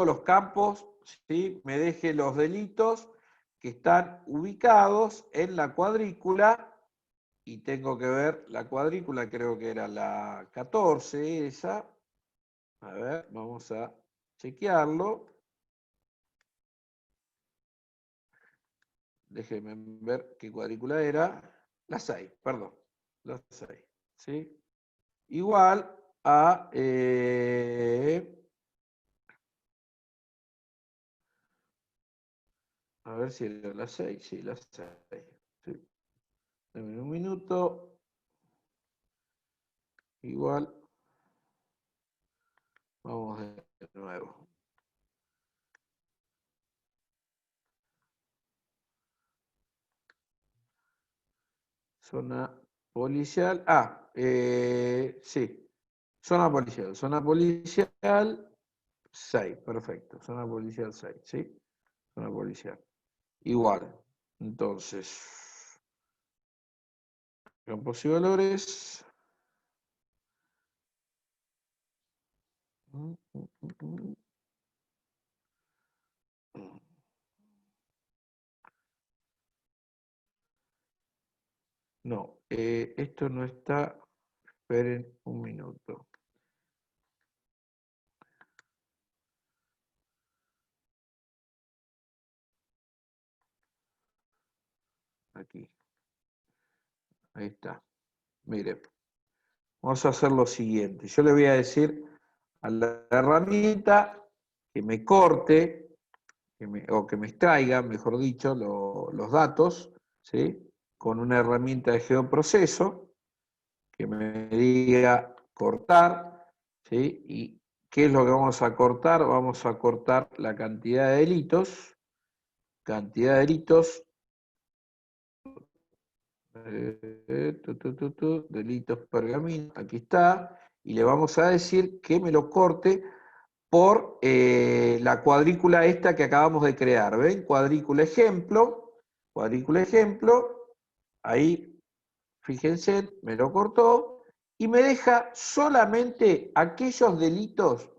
los campos, ¿sí? Me deje los delitos que están ubicados en la cuadrícula, y tengo que ver la cuadrícula, creo que era la 14 esa. A ver, vamos a chequearlo. Déjenme ver qué cuadrícula era. La 6, perdón. La 6, ¿sí? Igual a... a ver si era la 6, sí, la 6. Sí. Dame un minuto. Igual. Vamos de nuevo. Zona policial. Sí. Zona policial. Zona policial 6. Perfecto. Zona policial 6, ¿sí? Zona policial. Igual. Entonces, campos y valores. No, esto no está. Esperen un minuto. Aquí. Ahí está. Mire, vamos a hacer lo siguiente. Yo le voy a decir a la herramienta que me corte, o que me extraiga, mejor dicho, los datos, ¿sí? Con una herramienta de geoproceso, que me diga cortar, ¿sí? ¿Y qué es lo que vamos a cortar? Vamos a cortar la cantidad de delitos, delitos pergamino, aquí está, y le vamos a decir que me lo corte por la cuadrícula esta que acabamos de crear, ¿ven? Cuadrícula ejemplo, ahí, fíjense, me lo cortó, y me deja solamente aquellos delitos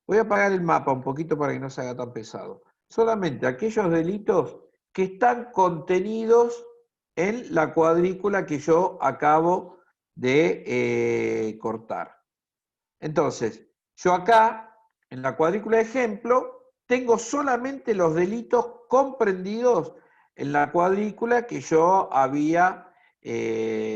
Voy a apagar el mapa un poquito para que no se haga tan pesado. Solamente aquellos delitos que están contenidos en la cuadrícula que yo acabo de cortar. Entonces, yo acá, en la cuadrícula de ejemplo, tengo solamente los delitos comprendidos en la cuadrícula que yo había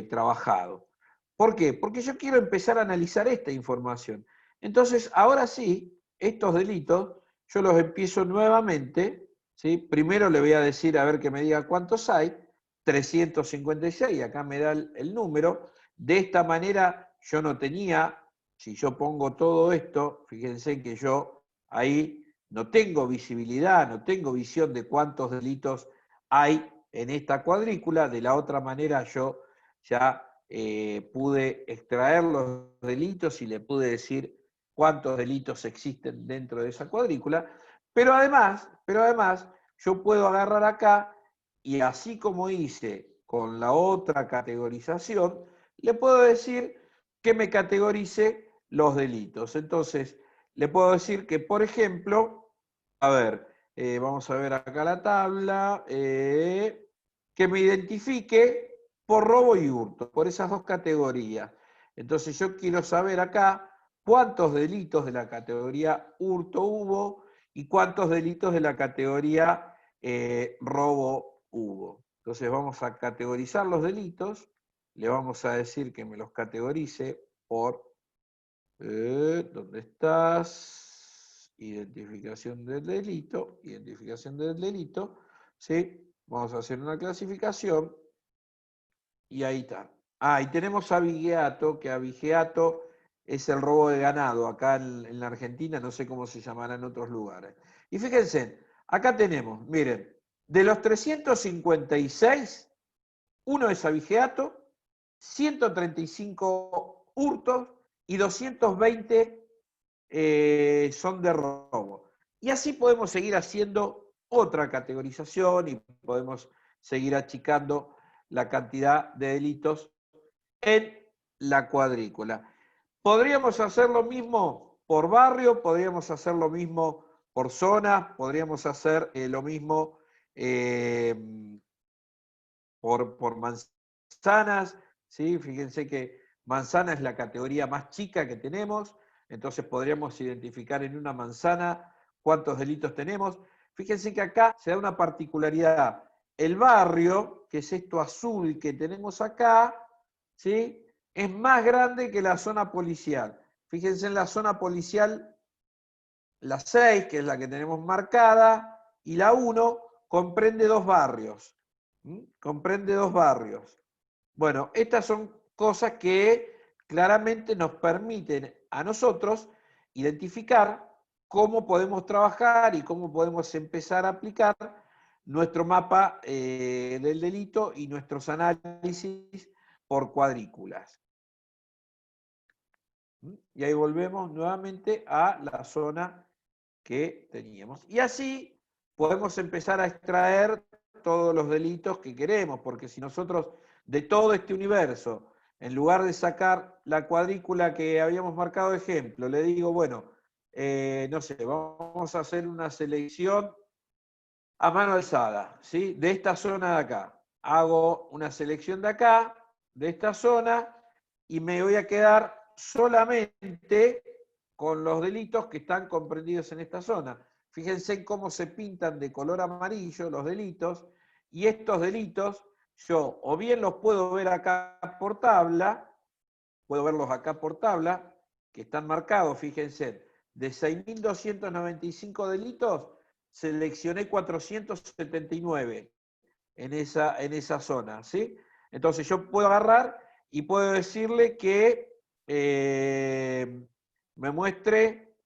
trabajado. ¿Por qué? Porque yo quiero empezar a analizar esta información. Entonces, ahora sí, estos delitos, yo los empiezo nuevamente, ¿sí? Primero le voy a decir, a ver que me diga cuántos hay, 356, acá me da el número. De esta manera yo no tenía, si yo pongo todo esto, fíjense que yo ahí no tengo visibilidad, no tengo visión de cuántos delitos hay en esta cuadrícula. De la otra manera yo ya pude extraer los delitos y le pude decir cuántos delitos existen dentro de esa cuadrícula, pero además yo puedo agarrar acá y así como hice con la otra categorización, le puedo decir que me categorice los delitos. Entonces, le puedo decir que, por ejemplo, a ver, vamos a ver acá la tabla, que me identifique por robo y hurto, por esas dos categorías. Entonces yo quiero saber acá cuántos delitos de la categoría hurto hubo y cuántos delitos de la categoría robo hubo. Entonces vamos a categorizar los delitos, le vamos a decir que me los categorice por, ¿dónde estás? Identificación del delito, ¿sí? Vamos a hacer una clasificación y ahí está. Ah, y tenemos abigeato, que abigeato es el robo de ganado. Acá en la Argentina, no sé cómo se llamará en otros lugares. Y fíjense, acá tenemos, miren, de los 356, uno es abigeato, 135 hurtos y 220 son de robo. Y así podemos seguir haciendo otra categorización y podemos seguir achicando la cantidad de delitos en la cuadrícula. Podríamos hacer lo mismo por barrio, podríamos hacer lo mismo por zona, podríamos hacer lo mismo por manzanas, ¿sí? Fíjense que manzana es la categoría más chica que tenemos, entonces podríamos identificar en una manzana cuántos delitos tenemos. Fíjense que acá se da una particularidad. El barrio, que es esto azul que tenemos acá, ¿sí? Es más grande que la zona policial. Fíjense en la zona policial, la 6, que es la que tenemos marcada, y la 1 comprende dos barrios. Comprende dos barrios. Bueno, estas son cosas que claramente nos permiten a nosotros identificar cómo podemos trabajar y cómo podemos empezar a aplicar nuestro mapa del delito y nuestros análisis por cuadrículas. Y ahí volvemos nuevamente a la zona que teníamos. Y así podemos empezar a extraer todos los delitos que queremos, porque si nosotros de todo este universo, en lugar de sacar la cuadrícula que habíamos marcado de ejemplo, le digo, bueno, no sé, vamos a hacer una selección a mano alzada, ¿sí? De esta zona de acá. Hago una selección de acá, de esta zona, y me voy a quedar solamente con los delitos que están comprendidos en esta zona. Fíjense cómo se pintan de color amarillo los delitos, y estos delitos yo o bien los puedo ver acá por tabla, puedo verlos acá por tabla, que están marcados, fíjense, de 6.295 delitos, seleccioné 479 en esa zona, ¿sí? Entonces yo puedo agarrar y puedo decirle que me muestre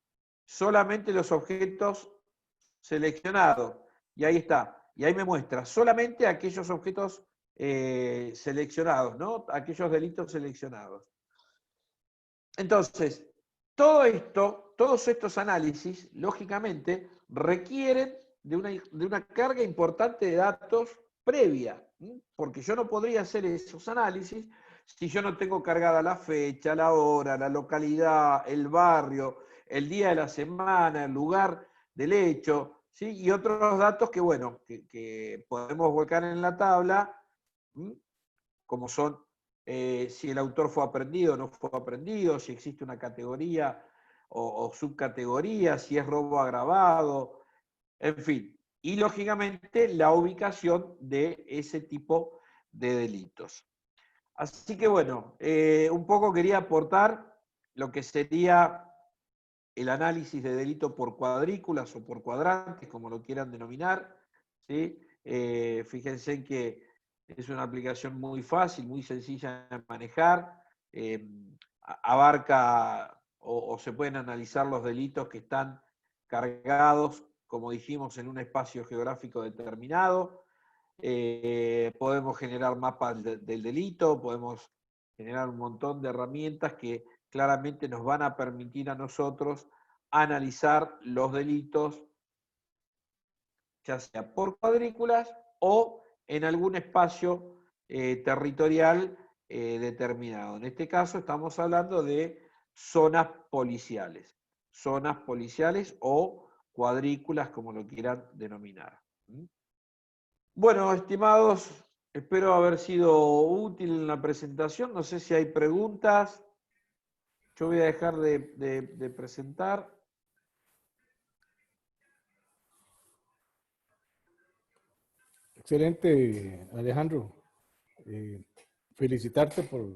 solamente los objetos seleccionados. Y ahí está. Y ahí me muestra solamente aquellos objetos seleccionados, ¿no? Aquellos delitos seleccionados. Entonces, todo esto, todos estos análisis, lógicamente, requieren de una carga importante de datos previa, porque yo no podría hacer esos análisis si yo no tengo cargada la fecha, la hora, la localidad, el barrio, el día de la semana, el lugar del hecho, ¿sí? Y otros datos que, bueno, que podemos volcar en la tabla, ¿m? Como son si el autor fue aprehendido o no fue aprehendido, si existe una categoría o subcategoría, si es robo agravado, en fin. Y lógicamente la ubicación de ese tipo de delitos. Así que bueno, un poco quería aportar lo que sería el análisis de delito por cuadrículas o por cuadrantes, como lo quieran denominar, ¿sí? Fíjense en que es una aplicación muy fácil, muy sencilla de manejar, abarca o se pueden analizar los delitos que están cargados, como dijimos, en un espacio geográfico determinado. Podemos generar mapas del delito, podemos generar un montón de herramientas que claramente nos van a permitir a nosotros analizar los delitos, ya sea por cuadrículas o en algún espacio territorial determinado. En este caso estamos hablando de zonas policiales o cuadrículas, como lo quieran denominar. Bueno, estimados, espero haber sido útil en la presentación. No sé si hay preguntas. Yo voy a dejar de presentar. Excelente, Alejandro. Felicitarte por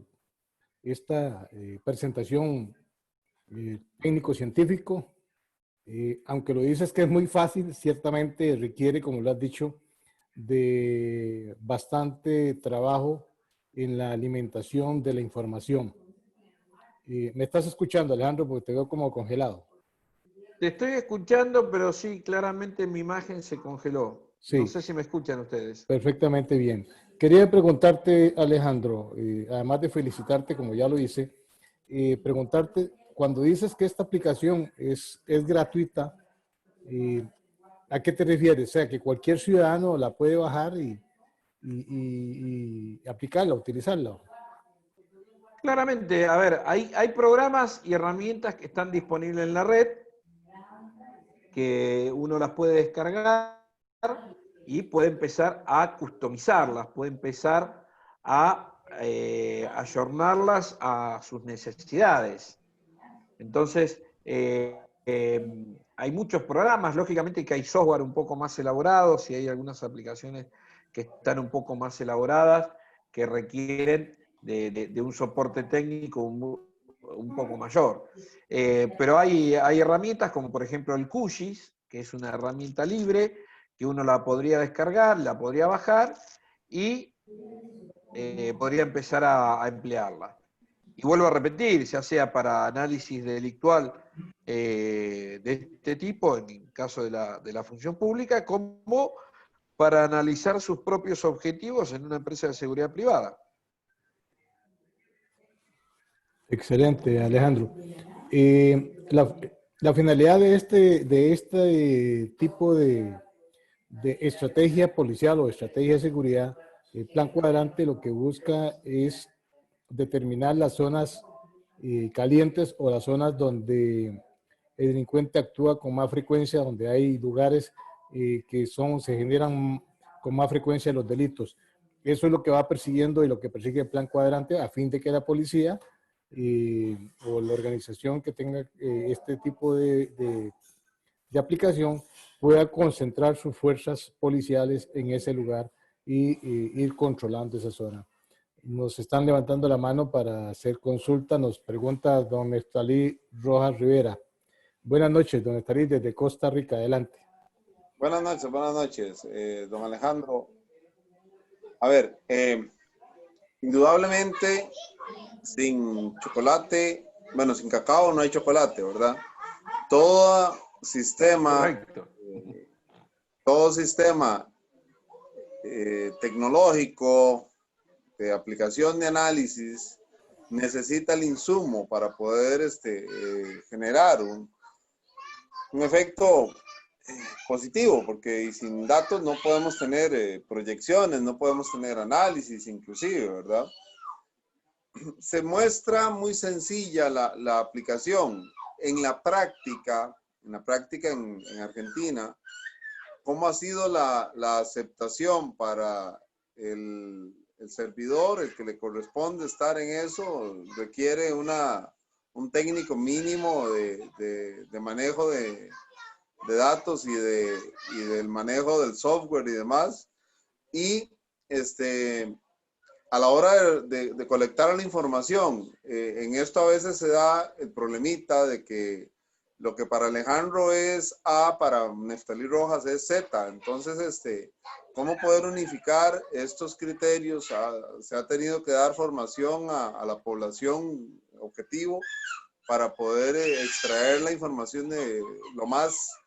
esta presentación técnico-científico. Aunque lo dices que es muy fácil, ciertamente requiere, como lo has dicho, de bastante trabajo en la alimentación de la información. ¿Me estás escuchando, Alejandro? Porque te veo como congelado. Te estoy escuchando, pero sí, claramente mi imagen se congeló. Sí, No sé si me escuchan ustedes. perfectamente bien. Quería preguntarte, Alejandro, además de felicitarte, como ya lo hice, preguntarte, cuando dices que esta aplicación es gratuita, ¿a qué te refieres? O sea, que cualquier ciudadano la puede bajar y aplicarla, utilizarla. Claramente, a ver, hay programas y herramientas que están disponibles en la red, que uno las puede descargar y puede empezar a customizarlas, puede empezar a ayornarlas a sus necesidades. Entonces, hay muchos programas, lógicamente que hay software un poco más elaborados y hay algunas aplicaciones que están un poco más elaboradas, que requieren de un soporte técnico un poco mayor. Pero hay herramientas como por ejemplo el QGIS, que es una herramienta libre, que uno la podría descargar, la podría bajar y podría empezar a emplearla. Y vuelvo a repetir, ya sea para análisis delictual de este tipo, en el caso de la función pública, como para analizar sus propios objetivos en una empresa de seguridad privada. Excelente, Alejandro. La finalidad de este tipo de estrategia policial o estrategia de seguridad, el plan cuadrante lo que busca es determinar las zonas calientes o las zonas donde el delincuente actúa con más frecuencia, donde hay lugares que se generan con más frecuencia los delitos. Eso es lo que va persiguiendo y lo que persigue el plan cuadrante a fin de que la policía o la organización que tenga este tipo de aplicación pueda concentrar sus fuerzas policiales en ese lugar y ir controlando esa zona. Nos están levantando la mano para hacer consulta. Nos pregunta don Estalí Rojas Rivera. Buenas noches, don Estalí, desde Costa Rica. Adelante. Buenas noches, don Alejandro. A ver, indudablemente sin chocolate, bueno, sin cacao no hay chocolate, ¿verdad? Todo sistema, tecnológico de aplicación de análisis necesita el insumo para poder generar un efecto positivo, porque sin datos no podemos tener proyecciones, no podemos tener análisis inclusive, ¿verdad? Se muestra muy sencilla la aplicación. en la práctica en Argentina, ¿cómo ha sido la aceptación para el servidor, el que le corresponde estar en eso? Requiere un técnico mínimo de manejo de datos y del manejo del software y demás. Y a la hora de colectar la información, en esto a veces se da el problemita de que lo que para Alejandro es A, para Neftalí Rojas es Z. Entonces, ¿cómo poder unificar estos criterios? Se ha tenido que dar formación a la población objetivo para poder extraer la información de lo más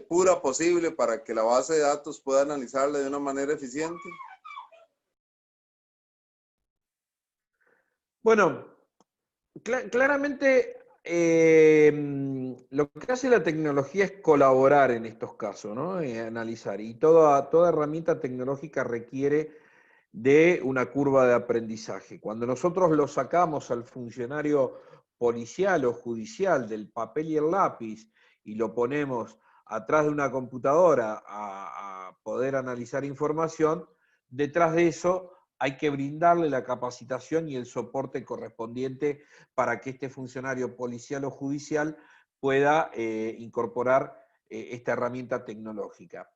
pura posible para que la base de datos pueda analizarla de una manera eficiente. Bueno, claramente lo que hace la tecnología es colaborar en estos casos, ¿no? Analizar. Y toda herramienta tecnológica requiere de una curva de aprendizaje. Cuando nosotros lo sacamos al funcionario policial o judicial del papel y el lápiz y lo ponemos atrás de una computadora a poder analizar información, detrás de eso hay que brindarle la capacitación y el soporte correspondiente para que este funcionario policial o judicial pueda incorporar esta herramienta tecnológica.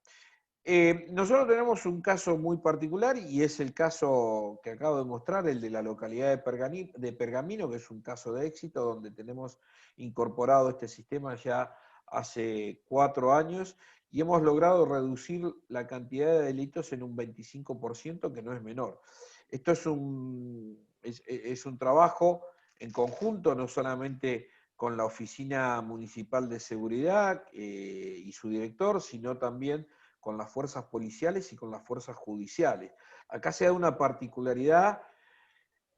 Nosotros tenemos un caso muy particular y es el caso que acabo de mostrar, el de la localidad de Pergamino, que es un caso de éxito donde tenemos incorporado este sistema ya hace 4 años y hemos logrado reducir la cantidad de delitos en un 25%, que no es menor. Esto es un trabajo en conjunto, no solamente con la Oficina Municipal de Seguridad y su director, sino también con las fuerzas policiales y con las fuerzas judiciales. Acá se da una particularidad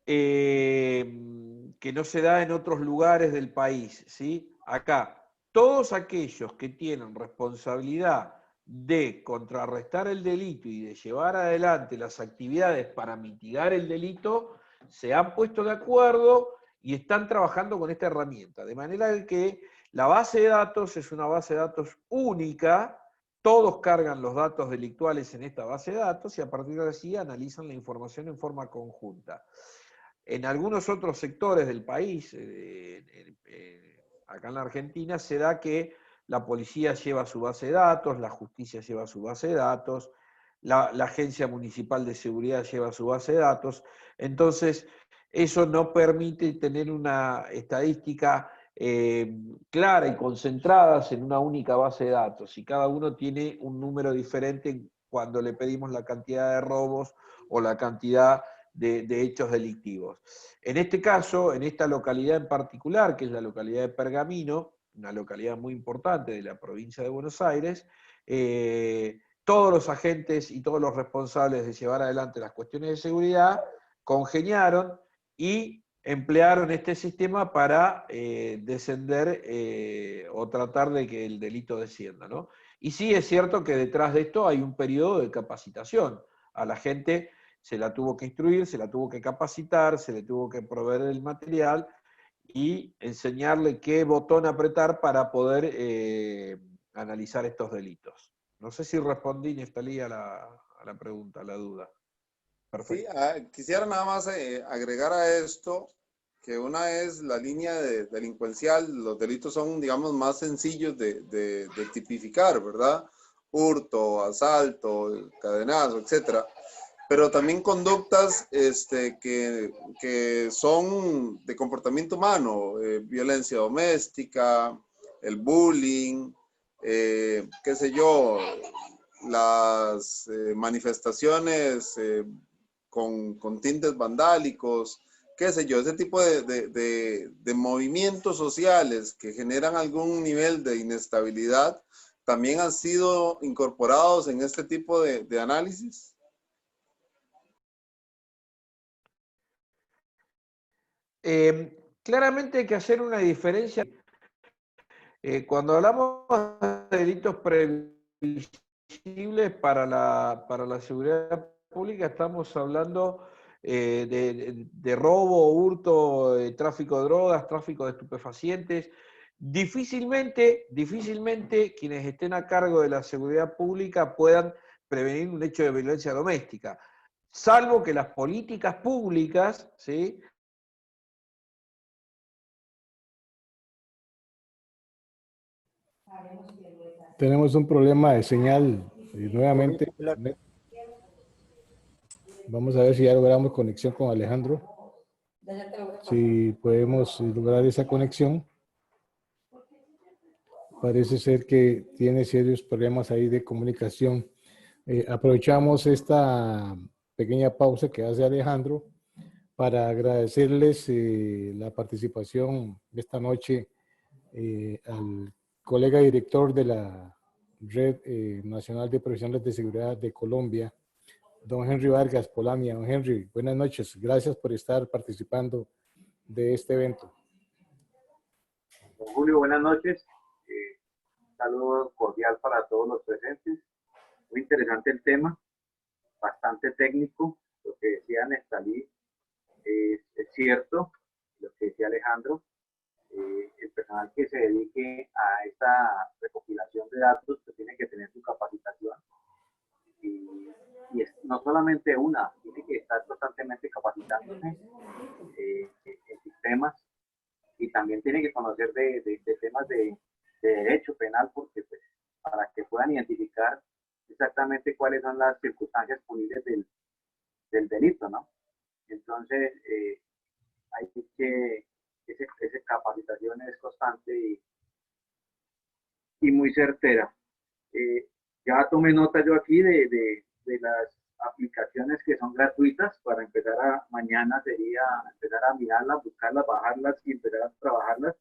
que no se da en otros lugares del país, ¿sí? Acá, todos aquellos que tienen responsabilidad de contrarrestar el delito y de llevar adelante las actividades para mitigar el delito, se han puesto de acuerdo y están trabajando con esta herramienta. De manera que la base de datos es una base de datos única, todos cargan los datos delictuales en esta base de datos y a partir de allí analizan la información en forma conjunta. En algunos otros sectores del país, acá en la Argentina, se da que la policía lleva su base de datos, la justicia lleva su base de datos, la Agencia Municipal de Seguridad lleva su base de datos. Entonces, eso no permite tener una estadística clara y concentradas en una única base de datos, y cada uno tiene un número diferente cuando le pedimos la cantidad de robos o la cantidad de hechos delictivos. En este caso, en esta localidad en particular, que es la localidad de Pergamino, una localidad muy importante de la provincia de Buenos Aires, todos los agentes y todos los responsables de llevar adelante las cuestiones de seguridad congeniaron y emplearon este sistema para descender o tratar de que el delito descienda, ¿no? Y sí es cierto que detrás de esto hay un periodo de capacitación. A la gente se la tuvo que instruir, se la tuvo que capacitar, se le tuvo que proveer el material y enseñarle qué botón apretar para poder analizar estos delitos. No sé si respondí, Neftalí, a la pregunta, a la duda. Perfecto. Sí, quisiera nada más agregar a esto que una es la línea delincuencial. Los delitos son, digamos, más sencillos de tipificar, ¿verdad? Hurto, asalto, cadenazo, etcétera. Pero también conductas que son de comportamiento humano, violencia doméstica, el bullying, qué sé yo, las manifestaciones con tintes vandálicos, qué sé yo, ese tipo de movimientos sociales que generan algún nivel de inestabilidad, también han sido incorporados en este tipo de análisis. Claramente hay que hacer una diferencia. Cuando hablamos de delitos previsibles para la seguridad pública, estamos hablando de robo, hurto, tráfico de drogas, tráfico de estupefacientes. Difícilmente quienes estén a cargo de la seguridad pública puedan prevenir un hecho de violencia doméstica, salvo que las políticas públicas, ¿sí?, tenemos un problema de señal nuevamente. Vamos a ver si ya logramos conexión con Alejandro. Si podemos lograr esa conexión. Parece ser que tiene serios problemas ahí de comunicación. Aprovechamos esta pequeña pausa que hace Alejandro para agradecerles la participación esta noche al colega director de la Red Nacional de Profesionales de Seguridad de Colombia, don Henry Vargas Polamia. Don Henry, buenas noches. Gracias por estar participando de este evento. Don Julio, buenas noches. Saludo cordial para todos los presentes. Muy interesante el tema, bastante técnico. Lo que decía Nestalí es cierto, lo que decía Alejandro. El personal que se dedique a esta recopilación de datos pues tiene que tener su capacitación. Y no solamente una, tiene que estar constantemente capacitándose en sistemas, y también tiene que conocer de temas de derecho penal, porque pues, para que puedan identificar exactamente cuáles son las circunstancias punibles del delito, ¿no? Entonces, hay que, esa capacitación es constante y muy certera. Ya tomé nota yo aquí de las aplicaciones que son gratuitas para empezar mañana sería empezar a mirarlas, buscarlas, bajarlas y empezar a trabajarlas.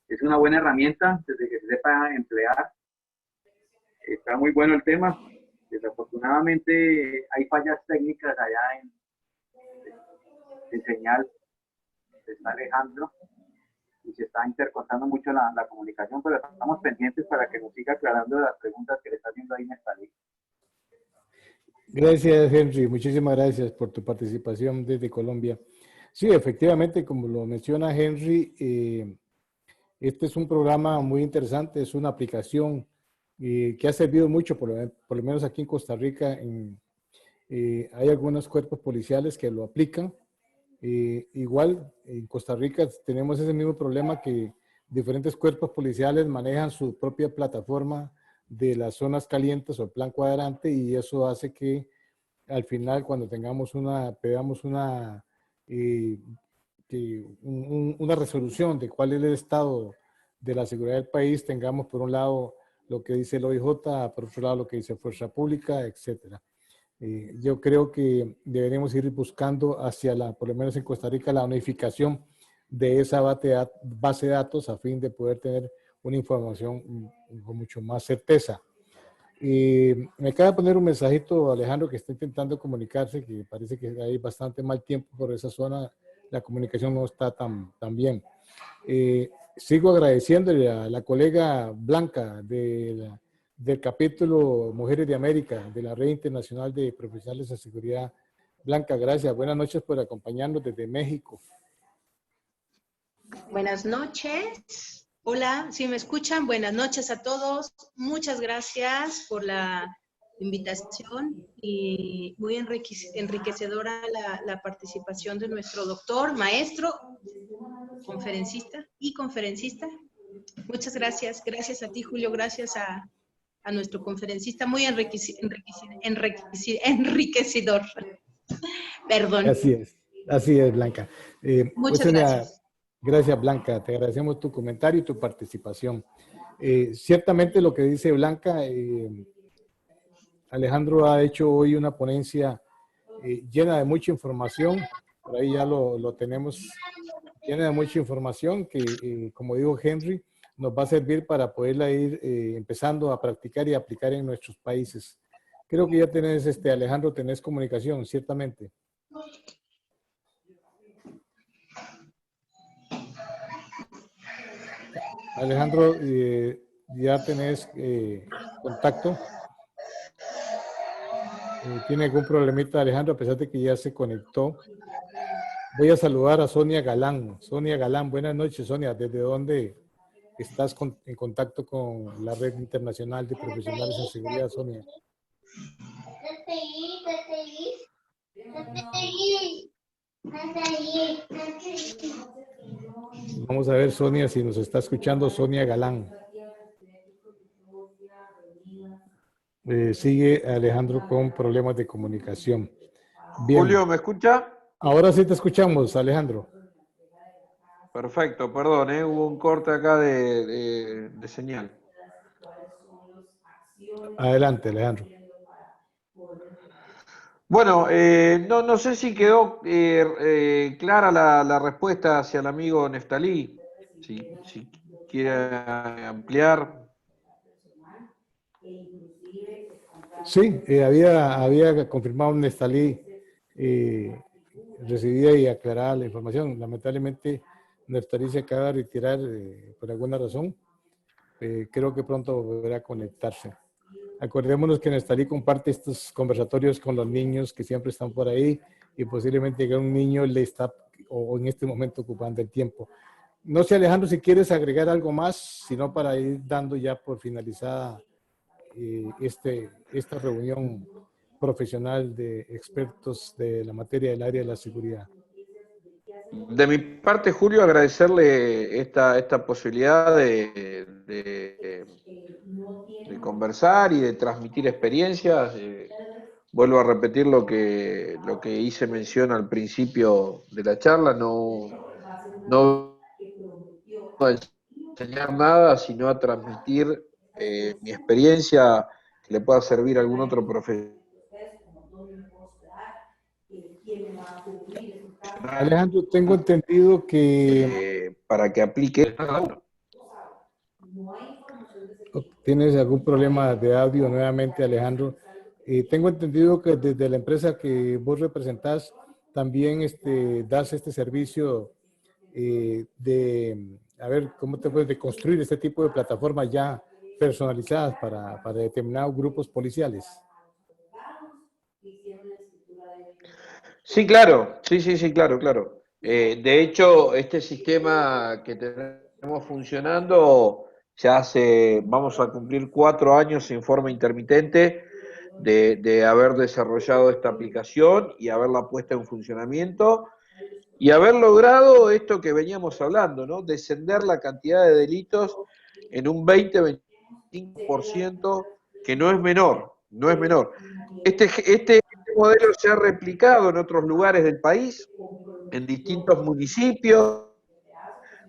Es una buena herramienta desde que se sepa emplear. Está muy bueno el tema. Desafortunadamente hay fallas técnicas allá en señal. Está Alejandro y se está intercortando mucho la comunicación, pero estamos pendientes para que nos siga aclarando las preguntas que le está haciendo ahí Nestalí. Gracias, Henry. Muchísimas gracias por tu participación desde Colombia. Sí, efectivamente, como lo menciona Henry, este es un programa muy interesante, es una aplicación que ha servido mucho, por lo menos aquí en Costa Rica. Hay algunos cuerpos policiales que lo aplican. Igual, en Costa Rica tenemos ese mismo problema, que diferentes cuerpos policiales manejan su propia plataforma de las zonas calientes o el plan cuadrante, y eso hace que al final, cuando tengamos una resolución de cuál es el estado de la seguridad del país, tengamos por un lado lo que dice el OIJ, por otro lado lo que dice Fuerza Pública, etcétera. Yo creo que deberemos ir buscando hacia por lo menos en Costa Rica, la unificación de esa base de datos a fin de poder tener una información con mucho más certeza. Me acaba de poner un mensajito Alejandro, que está intentando comunicarse, que parece que hay bastante mal tiempo por esa zona, la comunicación no está tan bien. Sigo agradeciéndole a la colega Blanca del capítulo Mujeres de América de la Red Internacional de Profesionales de Seguridad. Blanca, gracias. Buenas noches por acompañarnos desde México. Buenas noches. Hola, ¿sí me escuchan? Buenas noches a todos. Muchas gracias por la invitación y muy enriquecedora la participación de nuestro doctor, maestro, conferencista. Muchas gracias. Gracias a ti, Julio. Gracias a nuestro conferencista. Muy enriquecedor. Perdón. Así es, Blanca. Muchas gracias. Gracias, Blanca. Te agradecemos tu comentario y tu participación. Ciertamente lo que dice Blanca, Alejandro ha hecho hoy una ponencia llena de mucha información. Por ahí ya lo tenemos, llena de mucha información que, como dijo Henry, nos va a servir para poderla ir empezando a practicar y aplicar en nuestros países. Creo que ya tenés, Alejandro, tenés comunicación, ciertamente. Alejandro, ya tenés contacto. Tiene algún problemita Alejandro, a pesar de que ya se conectó. Voy a saludar a Sonia Galán. Sonia Galán, buenas noches, Sonia. ¿Desde dónde estás en contacto con la Red Internacional de Profesionales en Seguridad, Sonia? Vamos a ver, Sonia, si nos está escuchando, Sonia Galán. Sigue Alejandro con problemas de comunicación. Bien. Julio, ¿me escucha? Ahora sí te escuchamos, Alejandro. Perfecto, perdón, hubo un corte acá de señal. Adelante, Alejandro. Bueno, no sé si quedó clara la respuesta hacia el amigo Neftalí. Si quiere ampliar. Sí, había confirmado Neftalí, recibida y aclarada la información. Lamentablemente, Neftalí se acaba de retirar por alguna razón. Creo que pronto volverá a conectarse. Acordémonos que Neftalí comparte estos conversatorios con los niños que siempre están por ahí y posiblemente que un niño le está o en este momento ocupando el tiempo. No sé, Alejandro, si quieres agregar algo más, sino para ir dando ya por finalizada esta reunión profesional de expertos de la materia del área de la seguridad. De mi parte, Julio, agradecerle esta posibilidad de conversar y de transmitir experiencias. Vuelvo a repetir lo que hice mención al principio de la charla, no a enseñar nada, sino a transmitir mi experiencia que le pueda servir a algún otro profesional. Alejandro, tengo entendido que para que aplique. ¿Tienes algún problema de audio nuevamente, Alejandro? Tengo entendido que desde la empresa que vos representás también das este servicio a ver, ¿cómo te puedes de construir este tipo de plataformas ya personalizadas para determinados grupos policiales? Sí, claro, sí, claro. De hecho, este sistema que tenemos funcionando ya vamos a cumplir 4 años en forma intermitente de haber desarrollado esta aplicación y haberla puesta en funcionamiento y haber logrado esto que veníamos hablando, ¿no? Descender la cantidad de delitos en un 20-25%, que no es menor. Este modelo se ha replicado en otros lugares del país, en distintos municipios,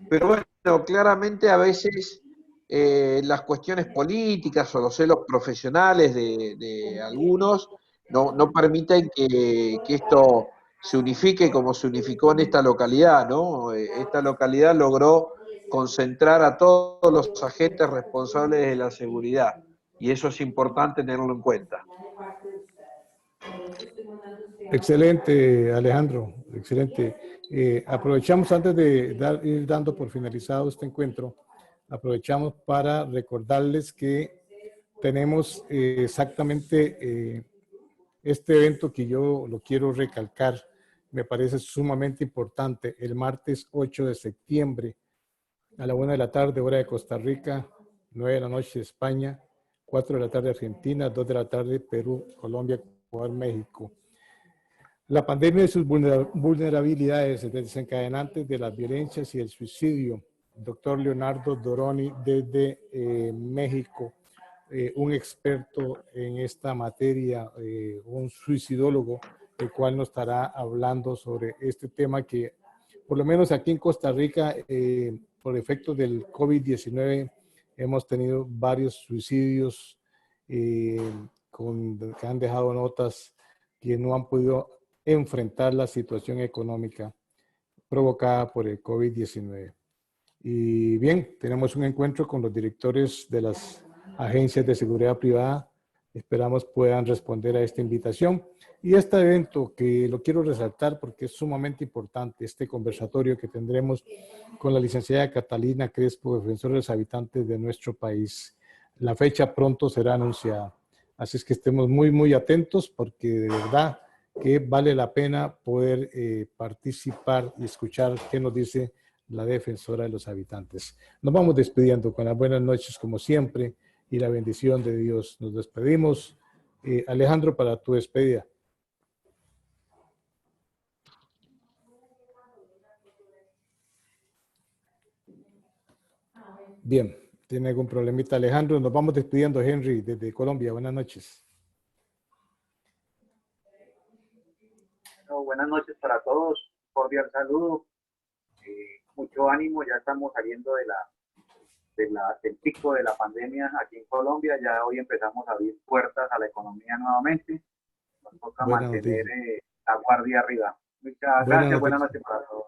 pero bueno, claramente a veces las cuestiones políticas o los celos profesionales de algunos no permiten que esto se unifique como se unificó en esta localidad, ¿no? Esta localidad logró concentrar a todos los agentes responsables de la seguridad, y eso es importante tenerlo en cuenta. Excelente, Alejandro, excelente. Aprovechamos antes de ir dando por finalizado este encuentro, aprovechamos para recordarles que tenemos exactamente este evento que yo lo quiero recalcar, me parece sumamente importante, el martes 8 de septiembre a la 1 de la tarde, hora de Costa Rica, 9 de la noche España, 4 de la tarde Argentina, 2 de la tarde Perú, Colombia, Ecuador, México. La pandemia y sus vulnerabilidades desencadenantes de las violencias y el suicidio. Doctor Leonardo Doroni desde México, un experto en esta materia, un suicidólogo, el cual nos estará hablando sobre este tema que, por lo menos aquí en Costa Rica, por efecto del COVID-19, hemos tenido varios suicidios que han dejado notas que no han podido enfrentar la situación económica provocada por el COVID-19. Y bien, tenemos un encuentro con los directores de las agencias de seguridad privada. Esperamos puedan responder a esta invitación. Y este evento que lo quiero resaltar porque es sumamente importante, este conversatorio que tendremos con la licenciada Catalina Crespo, defensora de los habitantes de nuestro país. La fecha pronto será anunciada. Así es que estemos muy, muy atentos porque de verdad que vale la pena poder participar y escuchar qué nos dice la defensora de los habitantes. Nos vamos despidiendo con las buenas noches como siempre y la bendición de Dios. Nos despedimos. Alejandro, para tu despedida. Bien, ¿tiene algún problemita Alejandro? Nos vamos despidiendo, Henry, desde Colombia. Buenas noches. Bueno, buenas noches para todos, cordial saludo, mucho ánimo, ya estamos saliendo del pico de la pandemia aquí en Colombia, ya hoy empezamos a abrir puertas a la economía nuevamente, nos toca mantener la guardia arriba. Muchas gracias, buenas noches para todos.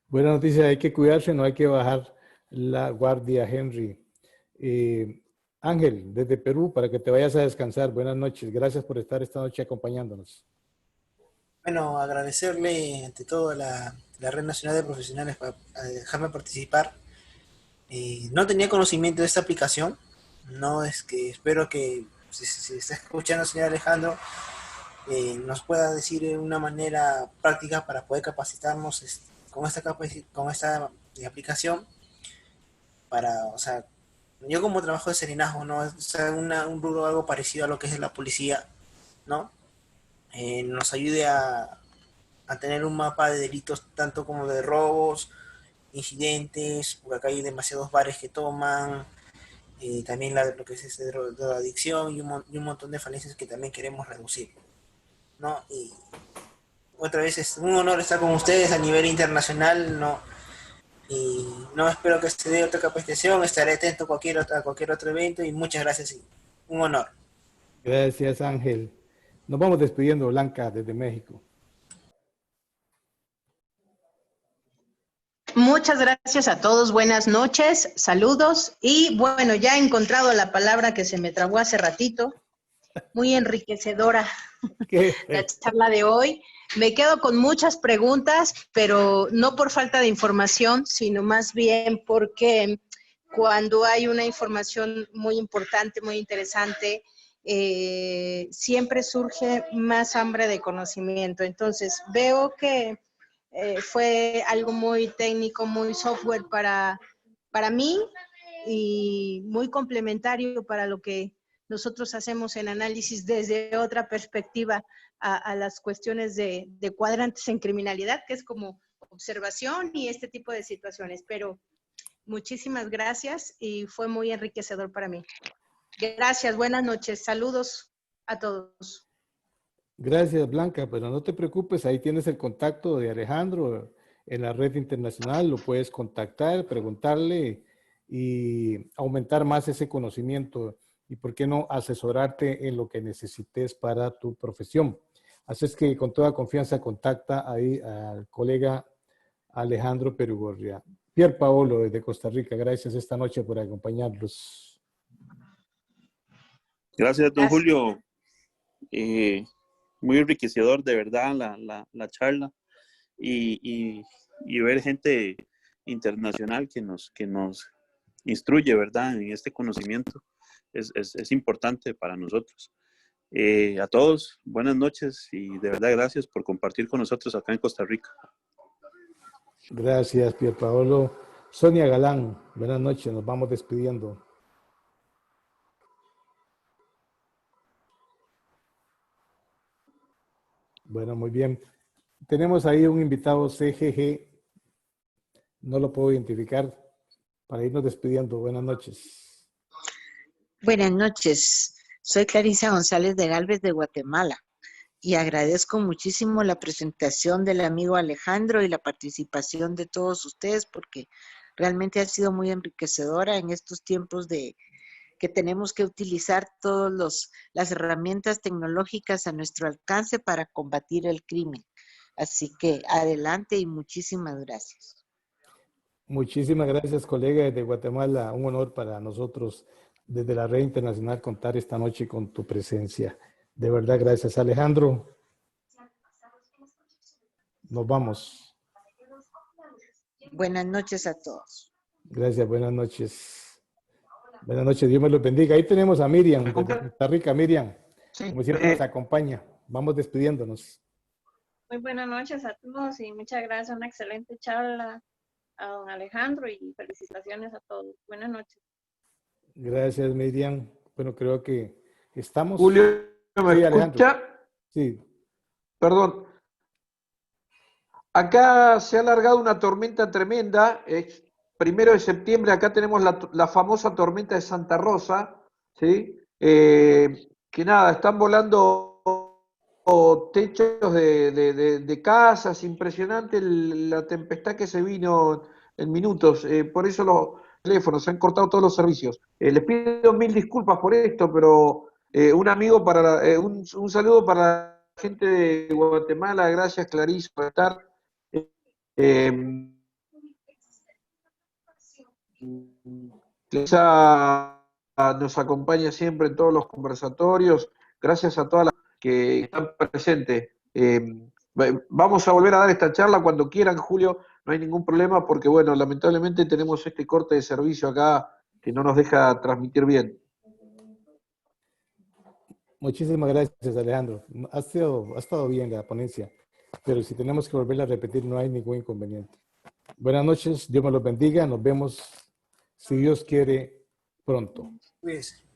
Buena noticia, hay que cuidarse, no hay que bajar la guardia, Henry. Ángel, desde Perú, para que te vayas a descansar. Buenas noches, gracias por estar esta noche acompañándonos. Bueno, agradecerle ante todo a la Red Nacional de Profesionales por dejarme participar. No tenía conocimiento de esta aplicación, no es que espero que si está escuchando, señor Alejandro, nos pueda decir de una manera práctica para poder capacitarnos con esta aplicación para, o sea, yo como trabajo de serenazgo, ¿no? O sea, un rubro algo parecido a lo que es la policía, ¿no? Nos ayude a tener un mapa de delitos tanto como de robos, incidentes, porque acá hay demasiados bares que toman, también lo que es drogadicción y un montón de falencias que también queremos reducir, ¿no? Y otra vez es un honor estar con ustedes a nivel internacional, ¿no? Y no espero que se dé otra capacitación, estaré atento a cualquier otro evento y muchas gracias y un honor. Gracias, Ángel. Nos vamos despidiendo, Blanca, desde México. Muchas gracias a todos, buenas noches, saludos y bueno, ya he encontrado la palabra que se me trabó hace ratito, muy enriquecedora la charla de hoy. Me quedo con muchas preguntas, pero no por falta de información, sino más bien porque cuando hay una información muy importante, muy interesante, siempre surge más hambre de conocimiento. Entonces, veo que fue algo muy técnico, muy software para mí y muy complementario para lo que nosotros hacemos en análisis desde otra perspectiva a las cuestiones de cuadrantes en criminalidad, que es como observación y este tipo de situaciones. Pero muchísimas gracias y fue muy enriquecedor para mí. Gracias, buenas noches, saludos a todos. Gracias, Blanca, pero no te preocupes, ahí tienes el contacto de Alejandro en la red internacional, lo puedes contactar, preguntarle y aumentar más ese conocimiento y por qué no asesorarte en lo que necesites para tu profesión. Así es que con toda confianza contacta ahí al colega Alejandro Perugorria. Pier Paolo desde Costa Rica, gracias esta noche por acompañarnos. Gracias, don Julio. Muy enriquecedor de verdad la charla y ver gente internacional que nos instruye, ¿verdad? En este conocimiento es importante para nosotros. A todos, buenas noches y de verdad gracias por compartir con nosotros acá en Costa Rica. Gracias, Pier Paolo. Sonia Galán, buenas noches, nos vamos despidiendo. Bueno, muy bien. Tenemos ahí un invitado CGG, no lo puedo identificar, para irnos despidiendo. Buenas noches. Buenas noches, soy Clarisa González de Galvez de Guatemala y agradezco muchísimo la presentación del amigo Alejandro y la participación de todos ustedes porque realmente ha sido muy enriquecedora en estos tiempos que tenemos que utilizar todas las herramientas tecnológicas a nuestro alcance para combatir el crimen. Así que adelante y muchísimas gracias. Muchísimas gracias, colega desde Guatemala. Un honor para nosotros desde la Red Internacional contar esta noche con tu presencia. De verdad, gracias, Alejandro. Nos vamos. Buenas noches a todos. Gracias, buenas noches. Buenas noches, Dios me los bendiga. Ahí tenemos a Miriam, desde Costa Rica. Miriam, Sí, como siempre nos acompaña. Vamos despidiéndonos. Muy buenas noches a todos y muchas gracias. Una excelente charla a don Alejandro y felicitaciones a todos. Buenas noches. Gracias, Miriam. Bueno, creo que estamos... Julio, ¿me Sí, escucha? Alejandro. Sí. Perdón. Acá se ha alargado una tormenta tremenda. Es 1 de septiembre. Acá tenemos la famosa tormenta de Santa Rosa, ¿sí? Que nada, están volando techos de casas. Impresionante la tempestad que se vino en minutos. Por eso los teléfonos se han cortado todos los servicios. Les pido mil disculpas por esto, pero un saludo para la gente de Guatemala. Gracias, Clarice, por estar. Clarisa nos acompaña siempre en todos los conversatorios. Gracias a todas las que están presentes. Vamos a volver a dar esta charla cuando quieran, Julio. No hay ningún problema porque, bueno, lamentablemente tenemos este corte de servicio acá que no nos deja transmitir bien. Muchísimas gracias, Alejandro. Ha estado bien la ponencia, pero si tenemos que volverla a repetir no hay ningún inconveniente. Buenas noches, Dios me los bendiga. Nos vemos, si Dios quiere, pronto. Cuídese.